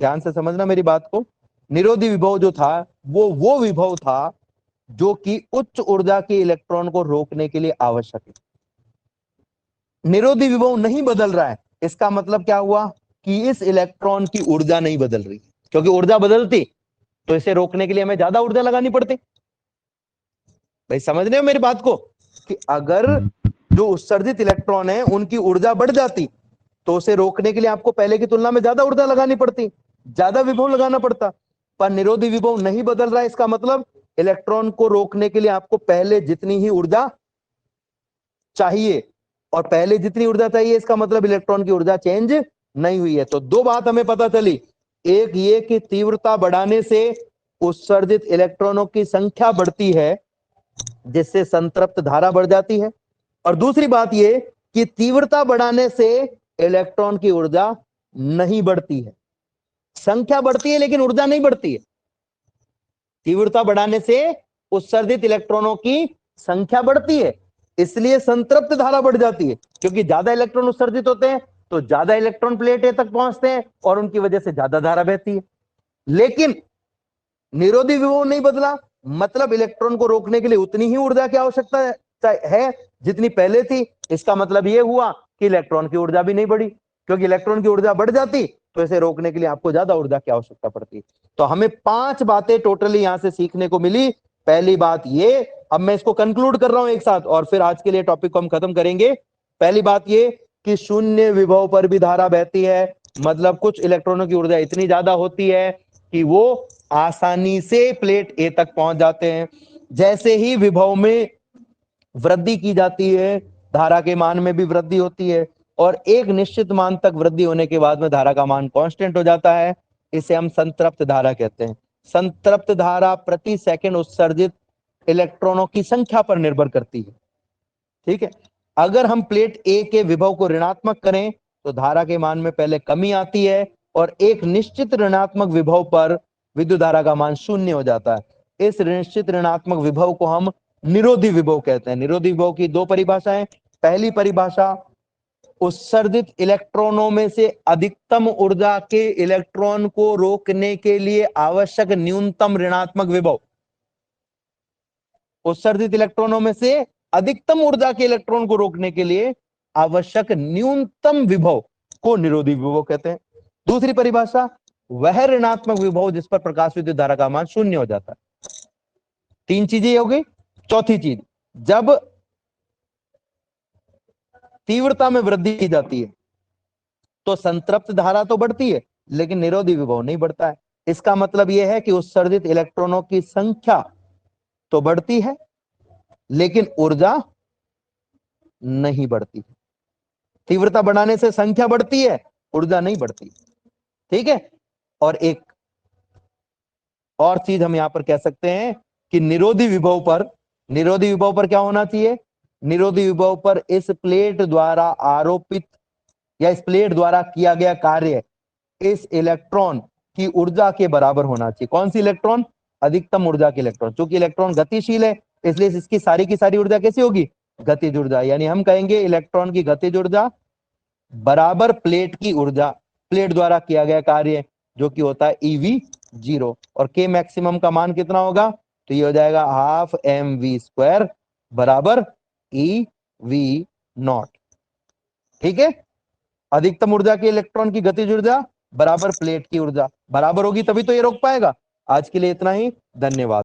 ध्यान से समझना मेरी बात को, निरोधी विभव जो था वो विभव था जो कि उच्च ऊर्जा के इलेक्ट्रॉन को रोकने के लिए आवश्यक है। निरोधी विभव नहीं बदल रहा है, इसका मतलब क्या हुआ कि इस इलेक्ट्रॉन की ऊर्जा नहीं बदल रही, क्योंकि ऊर्जा बदलती तो इसे रोकने के लिए हमें ज्यादा ऊर्जा लगानी पड़ती। भाई समझ रहे हो मेरी बात को कि अगर जो उत्सर्जित इलेक्ट्रॉन है उनकी ऊर्जा बढ़ जाती तो उसे रोकने के लिए आपको पहले की तुलना में ज्यादा ऊर्जा लगानी पड़ती, ज्यादा विभव लगाना पड़ता। पर निरोधी विभव नहीं बदल रहा है, इसका मतलब इलेक्ट्रॉन को रोकने के लिए आपको पहले जितनी ही ऊर्जा चाहिए, और पहले जितनी ऊर्जा चाहिए इसका मतलब इलेक्ट्रॉन की ऊर्जा चेंज नहीं हुई है। तो दो बात हमें पता चली, एक ये कि तीव्रता बढ़ाने से उत्सर्जित इलेक्ट्रॉनों की संख्या बढ़ती है, जिससे संतृप्त धारा बढ़ जाती है। और दूसरी बात ये कि तीव्रता बढ़ाने से इलेक्ट्रॉन की ऊर्जा नहीं बढ़ती है। संख्या बढ़ती है लेकिन ऊर्जा नहीं बढ़ती है। तीव्रता बढ़ाने से उत्सर्जित इलेक्ट्रॉनों की संख्या बढ़ती है, इसलिए संतृप्त धारा बढ़ जाती है, क्योंकि ज्यादा इलेक्ट्रॉन उत्सर्जित होते हैं तो ज्यादा इलेक्ट्रॉन प्लेट ए तक पहुंचते हैं और उनकी वजह से ज्यादा धारा बहती है। लेकिन निरोधी विभव नहीं बदला, मतलब इलेक्ट्रॉन को रोकने के लिए उतनी ही ऊर्जा की आवश्यकता है जितनी पहले थी। इसका मतलब यह हुआ कि इलेक्ट्रॉन की ऊर्जा भी नहीं बढ़ी, क्योंकि इलेक्ट्रॉन की ऊर्जा बढ़ जाती तो इसे रोकने के लिए आपको ज्यादा ऊर्जा की आवश्यकता पड़ती। तो हमें 5 बातें टोटली यहां से सीखने को मिली। पहली बात ये, अब मैं इसको कंक्लूड कर रहा हूं एक साथ और फिर आज के लिए टॉपिक को हम खत्म करेंगे। पहली बात ये कि शून्य विभव पर भी धारा बहती है, मतलब कुछ इलेक्ट्रॉनों की ऊर्जा इतनी ज्यादा होती है कि वो आसानी से प्लेट ए तक पहुंच जाते हैं। जैसे ही विभव में वृद्धि की जाती है, धारा के मान में भी वृद्धि होती है और एक निश्चित मान तक वृद्धि होने के बाद में धारा का मान कांस्टेंट हो जाता है। इसे हम संतृप्त धारा कहते हैं। संतृप्त धारा प्रति सेकंड उत्सर्जित इलेक्ट्रॉनों की संख्या पर निर्भर करती है। ठीक है, अगर हम प्लेट ए के विभव को ऋणात्मक करें तो धारा के मान में पहले कमी आती है और एक निश्चित ऋणात्मक विभव पर विद्युत धारा का मान शून्य हो जाता है। इस निश्चित ऋणात्मक विभव को हम निरोधी विभव कहते हैं। निरोधी विभव की 2 परिभाषाएं। पहली परिभाषा, उत्सर्जित इलेक्ट्रॉनों में से अधिकतम ऊर्जा के इलेक्ट्रॉन को रोकने के लिए आवश्यक न्यूनतम ऋणात्मक विभव। उत्सर्जित इलेक्ट्रॉनों में से अधिकतम ऊर्जा के इलेक्ट्रॉन को रोकने के लिए आवश्यक न्यूनतम विभव को निरोधी विभव कहते हैं। दूसरी परिभाषा, वह ऋणात्मक विभव जिस पर प्रकाश विद्युत धारा का मान शून्य हो जाता है। 3 चीजें हो गई। चौथी चीज, जब तीव्रता में वृद्धि की जाती है तो संतृप्त धारा तो बढ़ती है लेकिन निरोधी विभव नहीं बढ़ता है। इसका मतलब यह है कि उत्सर्जित इलेक्ट्रॉनों की संख्या तो बढ़ती है लेकिन ऊर्जा नहीं बढ़ती। तीव्रता बढ़ाने से संख्या बढ़ती है, ऊर्जा नहीं बढ़ती। ठीक है, और एक और चीज हम यहां पर कह सकते हैं कि निरोधी विभव पर क्या होना चाहिए? निरोधी विभव पर इस प्लेट द्वारा आरोपित या इस प्लेट द्वारा किया गया कार्य इस इलेक्ट्रॉन की ऊर्जा के बराबर होना चाहिए। कौन सी इलेक्ट्रॉन? अधिकतम ऊर्जा के इलेक्ट्रॉन। क्योंकि इलेक्ट्रॉन गतिशील है इसलिए इसकी सारी की सारी ऊर्जा कैसी होगी? गतिज ऊर्जा। यानी हम कहेंगे इलेक्ट्रॉन की गतिज ऊर्जा बराबर प्लेट की ऊर्जा, प्लेट द्वारा किया गया कार्य जो कि होता है EV0। और के मैक्सिमम का मान कितना होगा? तो ये हो जाएगा हाफ mv² बराबर EV0। ठीक है, अधिकतम ऊर्जा के इलेक्ट्रॉन की गतिज ऊर्जा बराबर प्लेट की ऊर्जा बराबर होगी तभी तो ये रोक पाएगा। आज के लिए इतना ही, धन्यवाद।